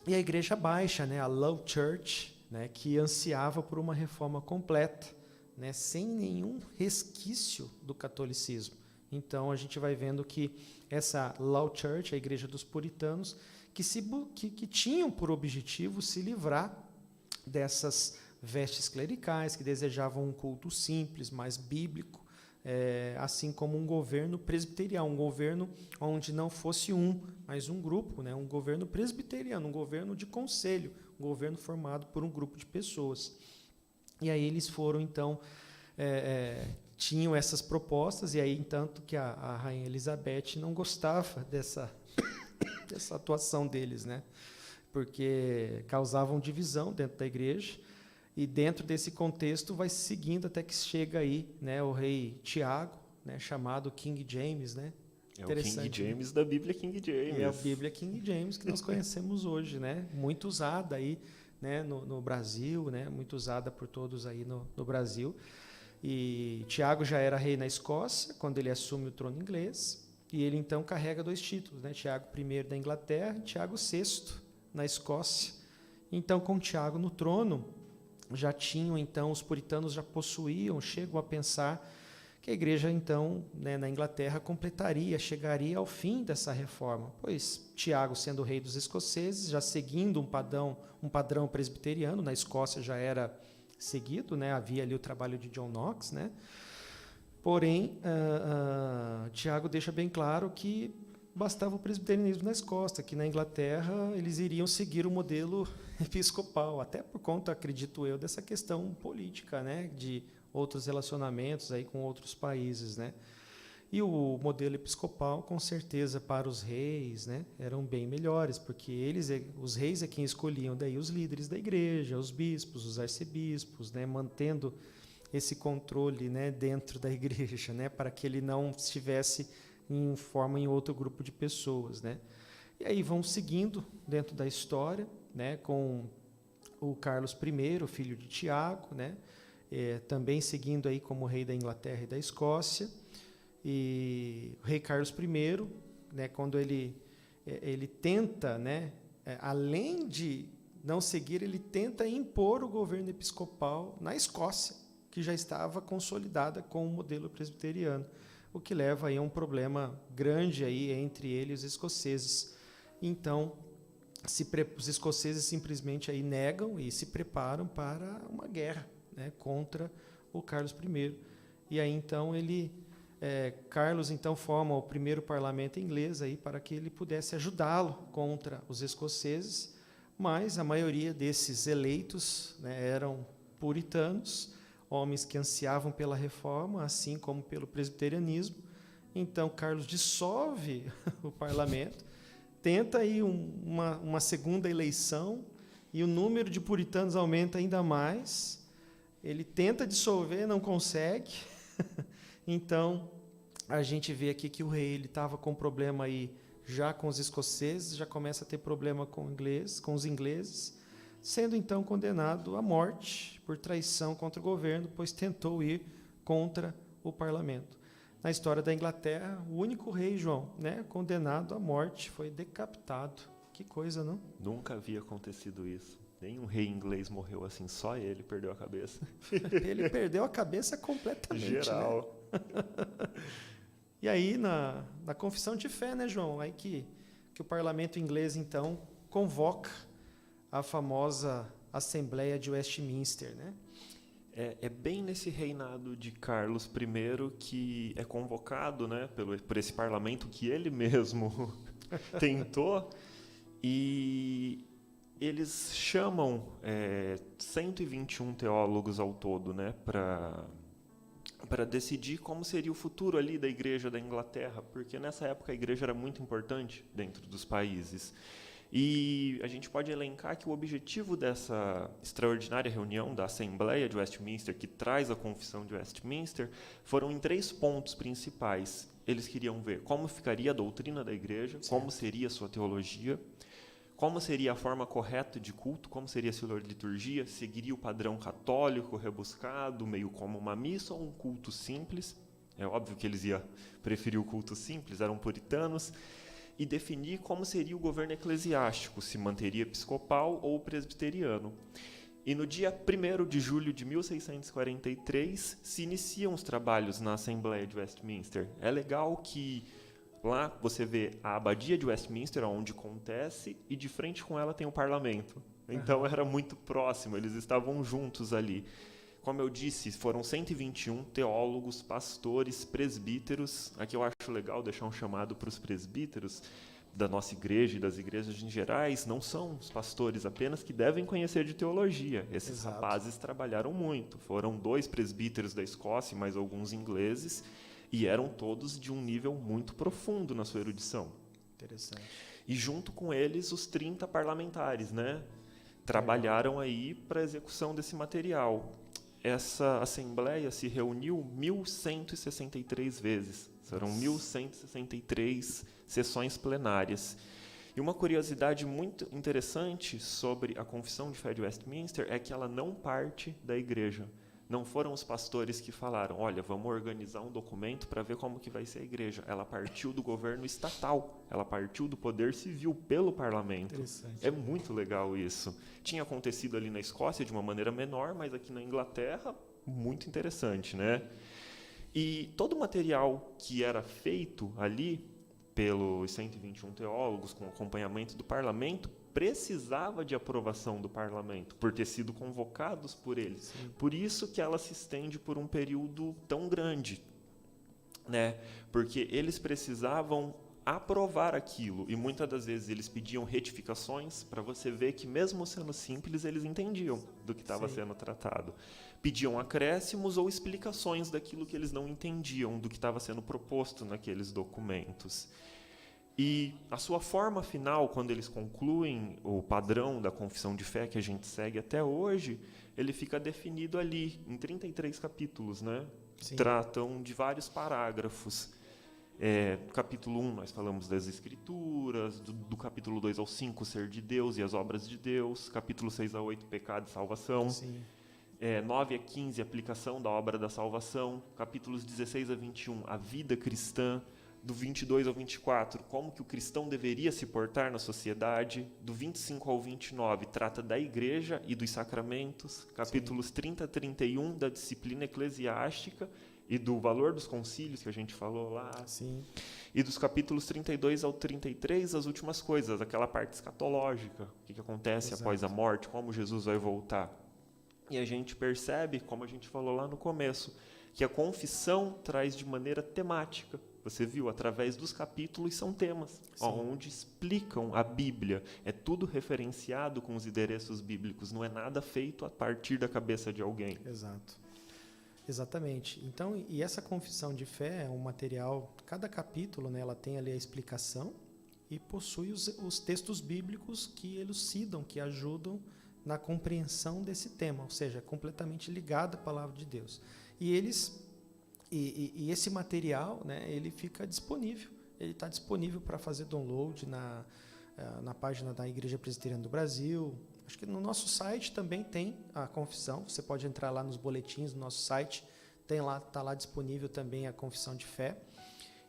e a igreja baixa, né, a Low Church, né, que ansiava por uma reforma completa, né, sem nenhum resquício do catolicismo. Então a gente vai vendo que essa Low Church, a igreja dos puritanos, que tinham por objetivo se livrar dessas vestes clericais, que desejavam um culto simples, mais bíblico, assim como um governo presbiteriano, um governo onde não fosse mas um grupo, né, um governo presbiteriano, um governo de conselho, um governo formado por um grupo de pessoas. E aí eles foram, então, tinham essas propostas, e aí, tanto que a Rainha Elizabeth não gostava dessa atuação deles, né? Porque causavam divisão dentro da igreja, e dentro desse contexto vai seguindo até que chega aí, né, o rei Tiago, né, chamado King James, né? É o King James, né? Da Bíblia King James. É a Bíblia King James que nós conhecemos hoje, né? Muito usada aí, né, no Brasil, né? Muito usada por todos aí no Brasil. E Tiago já era rei na Escócia quando ele assume o trono inglês, e ele então carrega 2 títulos, né? Tiago I da Inglaterra e Tiago VI na Escócia. Então, com Tiago no trono, já tinham, então, os puritanos já possuíam, chegam a pensar que a igreja, então, né, na Inglaterra, chegaria ao fim dessa reforma, pois Tiago, sendo rei dos escoceses, já seguindo um padrão presbiteriano, na Escócia já era seguido, né, havia ali o trabalho de John Knox, né, porém, Tiago deixa bem claro que bastava o presbiterianismo na Escócia, que na Inglaterra eles iriam seguir o modelo episcopal, até por conta, acredito eu, dessa questão política, né, de outros relacionamentos aí com outros países, né? E o modelo episcopal, com certeza, para os reis, né, eram bem melhores, porque os reis é quem escolhiam daí os líderes da igreja, os bispos, os arcebispos, né, mantendo esse controle, né, dentro da igreja, né, para que ele não estivesse em outro grupo de pessoas, né? E aí vão seguindo dentro da história, né, com o Carlos I, filho de Tiago, né, também seguindo aí como rei da Inglaterra e da Escócia. E o rei Carlos I, né, quando ele tenta, né, além de não seguir, ele tenta impor o governo episcopal na Escócia, que já estava consolidada com o modelo presbiteriano, o que leva aí a um problema grande aí entre ele e os escoceses. Então, os escoceses simplesmente aí negam e se preparam para uma guerra, né, contra o Carlos I. E aí então Carlos então forma o primeiro parlamento inglês aí para que ele pudesse ajudá-lo contra os escoceses, mas a maioria desses eleitos, né, eram puritanos, homens que ansiavam pela reforma, assim como pelo presbiterianismo. Então Carlos dissolve o parlamento, tenta aí uma segunda eleição, e o número de puritanos aumenta ainda mais. Ele tenta dissolver, não consegue. Então, a gente vê aqui que o rei estava com problema aí já com os escoceses, já começa a ter problema com os ingleses, sendo então condenado à morte por traição contra o governo, pois tentou ir contra o parlamento. Na história da Inglaterra, o único rei, João, né, condenado à morte, foi decapitado. Que coisa, não? Nunca havia acontecido isso. Nenhum rei inglês morreu assim, só ele perdeu a cabeça. Ele perdeu a cabeça completamente. Geral. Né? E aí, na confissão de fé, né, João? Aí que o parlamento inglês, então, convoca a famosa Assembleia de Westminster, né? É bem nesse reinado de Carlos I que é convocado, né, por esse parlamento que ele mesmo tentou, e eles chamam 121 teólogos ao todo, né, para decidir como seria o futuro ali da igreja da Inglaterra, porque nessa época a igreja era muito importante dentro dos países. E a gente pode elencar que o objetivo dessa extraordinária reunião da Assembleia de Westminster, que traz a Confissão de Westminster, foram em 3 pontos principais. Eles queriam ver como ficaria a doutrina da igreja, certo, como seria a sua teologia, como seria a forma correta de culto, como seria a sua liturgia, seguiria o padrão católico rebuscado, meio como uma missa, ou um culto simples. É óbvio que eles iam preferir o culto simples, eram puritanos. E definir como seria o governo eclesiástico, se manteria episcopal ou presbiteriano. E no dia 1º de julho de 1643, se iniciam os trabalhos na Assembleia de Westminster. É legal que lá você vê a Abadia de Westminster, onde acontece, e de frente com ela tem o parlamento. Então era muito próximo, eles estavam juntos ali. Como eu disse, foram 121 teólogos, pastores, presbíteros. Aqui eu acho legal deixar um chamado para os presbíteros, da nossa igreja e das igrejas em gerais não são os pastores apenas que devem conhecer de teologia. Esses Exato. rapazes trabalharam muito. Foram 2 presbíteros da Escócia e mais alguns ingleses, e eram todos de um nível muito profundo na sua erudição. Interessante. E junto com eles os 30 parlamentares, né? Trabalharam aí para a execução desse material. Essa assembleia se reuniu 1.163 vezes. Serão 1.163 sessões plenárias. E uma curiosidade muito interessante sobre a Confissão de Fé de Westminster é que ela não parte da igreja. Não foram os pastores que falaram, olha, vamos organizar um documento para ver como que vai ser a igreja. Ela partiu do governo estatal, ela partiu do poder civil pelo parlamento. Interessante. É muito legal isso. Tinha acontecido ali na Escócia de uma maneira menor, mas aqui na Inglaterra, muito interessante, né? E todo o material que era feito ali pelos 121 teólogos, com acompanhamento do parlamento, precisava de aprovação do parlamento, por ter sido convocados por eles. Sim. Por isso que ela se estende por um período tão grande, né? Porque eles precisavam aprovar aquilo, e muitas das vezes eles pediam retificações, para você ver que mesmo sendo simples, eles entendiam do que estava sendo tratado. Pediam acréscimos ou explicações daquilo que eles não entendiam, do que estava sendo proposto naqueles documentos. E a sua forma final, quando eles concluem o padrão da confissão de fé que a gente segue até hoje, ele fica definido ali, em 33 capítulos, né? Sim. Tratam de vários parágrafos. Capítulo 1, nós falamos das Escrituras, do capítulo 2 ao 5, ser de Deus e as obras de Deus, capítulo 6 a 8, pecado e salvação, Sim. 9 a 15, aplicação da obra da salvação, capítulos 16 a 21, a vida cristã, do 22 ao 24, como que o cristão deveria se portar na sociedade, do 25 ao 29, trata da igreja e dos sacramentos, capítulos 30 a 31, da disciplina eclesiástica e do valor dos concílios, que a gente falou lá, Sim. e dos capítulos 32 ao 33, as últimas coisas, aquela parte escatológica, o que acontece Exato. após a morte, como Jesus vai voltar. E a gente percebe, como a gente falou lá no começo, que a confissão traz de maneira temática. Você viu, através dos capítulos são temas, onde explicam a Bíblia. É tudo referenciado com os endereços bíblicos, não é nada feito a partir da cabeça de alguém. Exato. Exatamente. Então, e essa confissão de fé é um material, cada capítulo, né, ela tem ali a explicação e possui os textos bíblicos que elucidam, que ajudam na compreensão desse tema, ou seja, é completamente ligado à palavra de Deus. E esse material, né, ele fica disponível, ele está disponível para fazer download na página da Igreja Presbiteriana do Brasil. Acho que no nosso site também tem a confissão, você pode entrar lá nos boletins do nosso site, está lá disponível também a confissão de fé.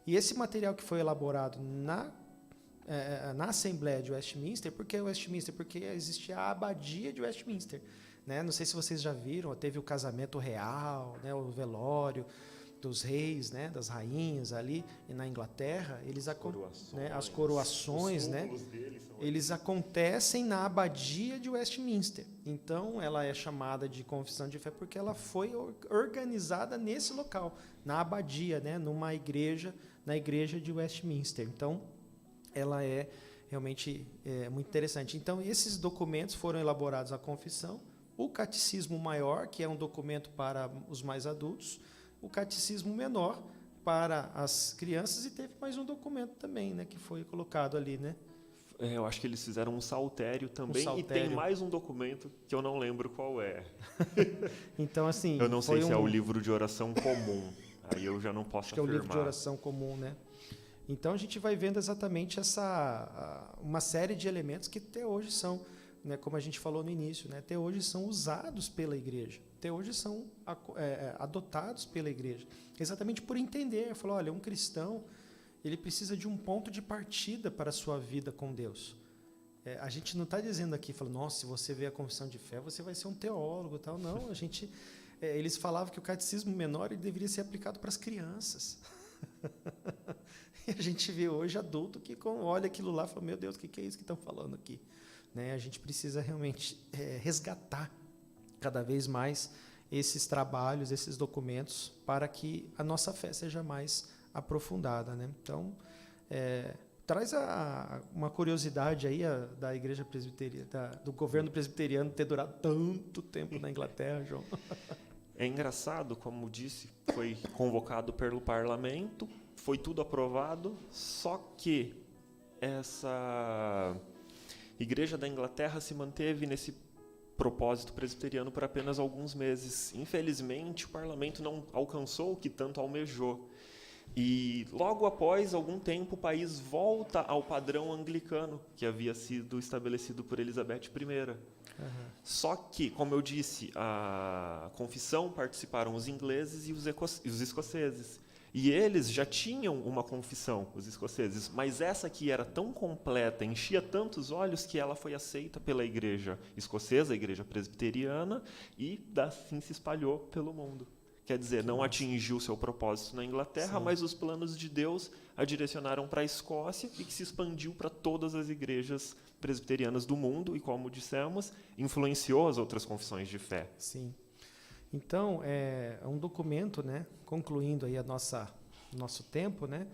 E esse material que foi elaborado na Assembleia de Westminster, por que Westminster? Porque existe a abadia de Westminster, né? Não sei se vocês já viram, teve o casamento real, né, o velório dos reis, né, das rainhas ali na Inglaterra, as coroações, né, eles acontecem na abadia de Westminster. Então, ela é chamada de confissão de fé porque ela foi organizada nesse local, na abadia, né, na igreja de Westminster. Então, ela é realmente muito interessante. Então, esses documentos foram elaborados a confissão, o catecismo maior, que é um documento para os mais adultos, o catecismo menor para as crianças, e teve mais um documento também, né, que foi colocado ali, né? Eu acho que eles fizeram um saltério também, e tem mais um documento que eu não lembro qual é. Então, assim... Eu não sei se é o livro de oração comum, aí eu já não posso afirmar. Acho que é o livro de oração comum, né? Então, a gente vai vendo exatamente uma série de elementos que até hoje são, né, como a gente falou no início, né, até hoje são usados pela igreja, até hoje são adotados pela igreja, exatamente por entender, falou, olha, um cristão, ele precisa de um ponto de partida para a sua vida com Deus. A gente não está dizendo aqui, falando, nossa, se você vê a confissão de fé, você vai ser um teólogo, tal. Não, eles falavam que o catecismo menor ele deveria ser aplicado para as crianças. E a gente vê hoje adulto que olha aquilo lá e fala, meu Deus, o que é isso que estão falando aqui? Né? A gente precisa realmente resgatar cada vez mais esses trabalhos, esses documentos, para que a nossa fé seja mais aprofundada, né? Então, traz uma curiosidade aí da igreja presbiteriana, do governo presbiteriano ter durado tanto tempo na Inglaterra, João. É engraçado, como disse, foi convocado pelo parlamento, foi tudo aprovado, só que essa igreja da Inglaterra se manteve nesse propósito presbiteriano por apenas alguns meses. Infelizmente, o parlamento não alcançou o que tanto almejou. E logo após algum tempo, o país volta ao padrão anglicano que havia sido estabelecido por Elizabeth I. Só que, como eu disse, a confissão participaram os ingleses e os escoceses. E eles já tinham uma confissão, os escoceses, mas essa aqui era tão completa, enchia tantos olhos, que ela foi aceita pela igreja escocesa, a igreja presbiteriana, e assim se espalhou pelo mundo. Quer dizer, não atingiu seu propósito na Inglaterra, sim, mas os planos de Deus a direcionaram para a Escócia e que se expandiu para todas as igrejas presbiterianas do mundo e, como dissemos, influenciou as outras confissões de fé. Sim. Então, é um documento, né, concluindo aí nosso tempo, né,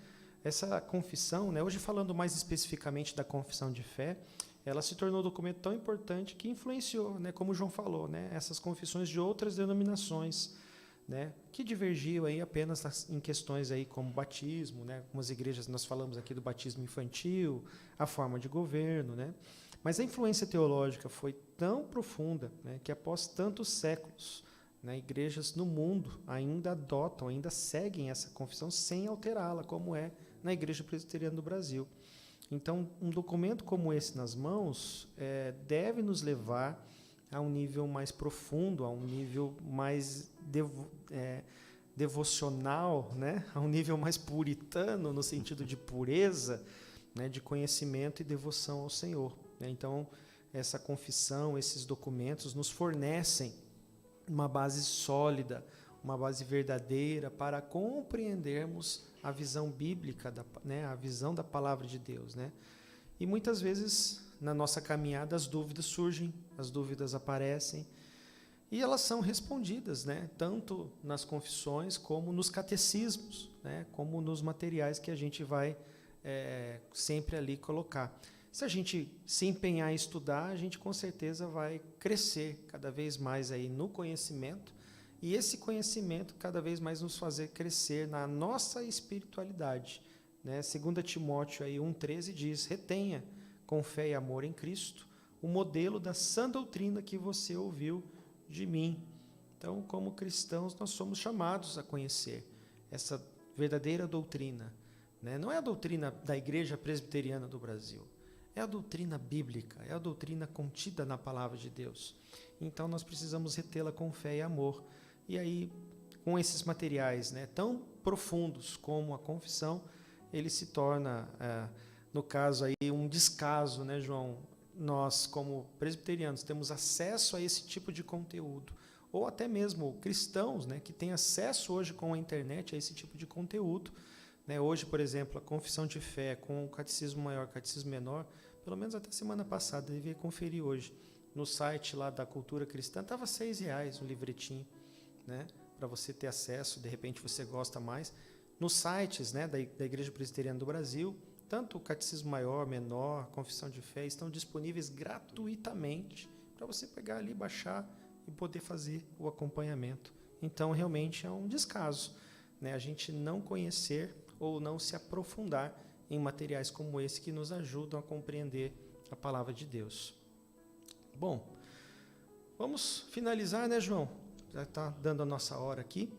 essa confissão, né, hoje falando mais especificamente da confissão de fé, ela se tornou um documento tão importante que influenciou, né, como o João falou, né, essas confissões de outras denominações, né, que divergiam aí apenas em questões aí como batismo, né, algumas igrejas, nós falamos aqui do batismo infantil, a forma de governo, né, mas a influência teológica foi tão profunda, né, que após tantos séculos, né, igrejas no mundo ainda adotam, ainda seguem essa confissão sem alterá-la, como é na Igreja Presbiteriana do Brasil. Então, um documento como esse nas mãos deve nos levar a um nível mais profundo, a um nível mais devocional, né? A um nível mais puritano, no sentido de pureza, né? De conhecimento e devoção ao Senhor, né? Então, essa confissão, esses documentos nos fornecem uma base sólida, uma base verdadeira para compreendermos a visão bíblica, né? A visão da palavra de Deus, né? E muitas vezes, na nossa caminhada, as dúvidas surgem, as dúvidas aparecem, e elas são respondidas, né? Tanto nas confissões como nos catecismos, né? Como nos materiais que a gente vai sempre ali colocar. Se a gente se empenhar em estudar, a gente com certeza vai crescer cada vez mais aí no conhecimento, e esse conhecimento cada vez mais nos fazer crescer na nossa espiritualidade, né? 2 Timóteo aí 1,13 diz: retenha com fé e amor em Cristo o modelo da sã doutrina que você ouviu de mim. Então, como cristãos, nós somos chamados a conhecer essa verdadeira doutrina, né? Não é a doutrina da Igreja Presbiteriana do Brasil, é a doutrina bíblica, é a doutrina contida na Palavra de Deus. Então, nós precisamos retê-la com fé e amor. E aí, com esses materiais, né, tão profundos como a confissão, ele se torna, no caso, aí, um descaso, né, João? Nós, como presbiterianos, temos acesso a esse tipo de conteúdo. Ou até mesmo cristãos, né, que têm acesso hoje com a internet a esse tipo de conteúdo. Né? Hoje, por exemplo, a confissão de fé com o catecismo maior, catecismo menor, pelo menos até semana passada, devia conferir hoje. No site lá da Cultura Cristã, estava R$ 6,00 um livretinho, né, para você ter acesso, de repente você gosta mais. Nos sites, né, da Igreja Presbiteriana do Brasil, tanto o Catecismo Maior, Menor, Confissão de Fé, estão disponíveis gratuitamente para você pegar ali, baixar e poder fazer o acompanhamento. Então, realmente é um descaso, né, a gente não conhecer ou não se aprofundar em materiais como esse que nos ajudam a compreender a Palavra de Deus. Bom, vamos finalizar, né, João? Já está dando a nossa hora aqui,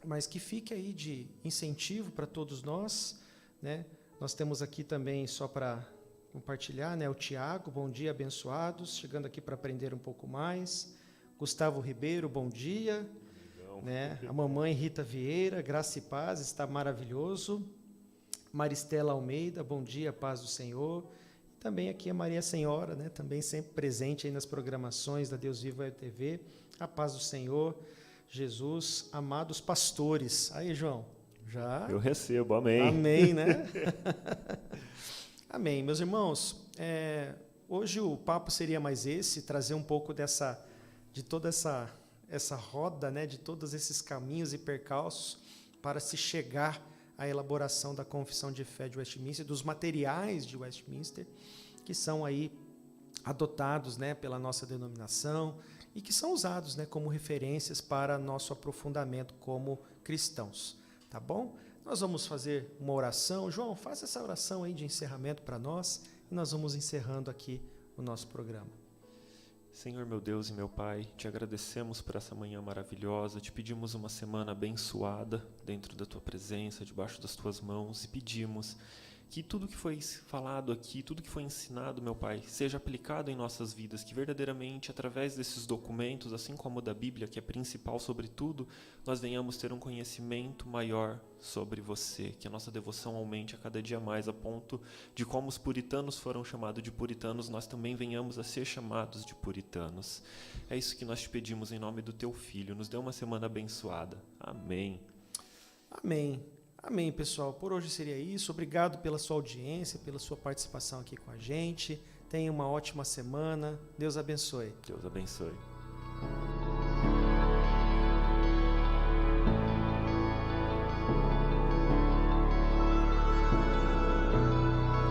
mas que fique aí de incentivo para todos nós, né? Nós temos aqui também, só para compartilhar, né, o Tiago, bom dia, abençoados, chegando aqui para aprender um pouco mais. Gustavo Ribeiro, bom dia. Né? A mamãe Rita Vieira, graça e paz, está maravilhoso. Maristela Almeida, bom dia, paz do Senhor. Também aqui a Maria Senhora, né, também sempre presente aí nas programações da Deus Vivo Web TV. A paz do Senhor, Jesus, amados pastores. Aí, João, já? Eu recebo, amém. Amém, né? Amém. Meus irmãos, hoje o papo seria mais esse, trazer um pouco de toda essa roda, né, de todos esses caminhos e percalços para se chegar a elaboração da Confissão de Fé de Westminster, dos materiais de Westminster, que são aí adotados, né, pela nossa denominação e que são usados, né, como referências para nosso aprofundamento como cristãos. Tá bom? Nós vamos fazer uma oração. João, faça essa oração aí de encerramento para nós e nós vamos encerrando aqui o nosso programa. Senhor, meu Deus e meu Pai, te agradecemos por essa manhã maravilhosa, te pedimos uma semana abençoada dentro da tua presença, debaixo das tuas mãos, e pedimos que tudo que foi falado aqui, tudo que foi ensinado, meu Pai, seja aplicado em nossas vidas, que verdadeiramente, através desses documentos, assim como o da Bíblia, que é principal sobre tudo, nós venhamos ter um conhecimento maior sobre você, que a nossa devoção aumente a cada dia mais, a ponto de como os puritanos foram chamados de puritanos, nós também venhamos a ser chamados de puritanos. É isso que nós te pedimos em nome do teu Filho. Nos dê uma semana abençoada. Amém. Amém. Amém, pessoal. Por hoje seria isso. Obrigado pela sua audiência, pela sua participação aqui com a gente. Tenha uma ótima semana. Deus abençoe. Deus abençoe.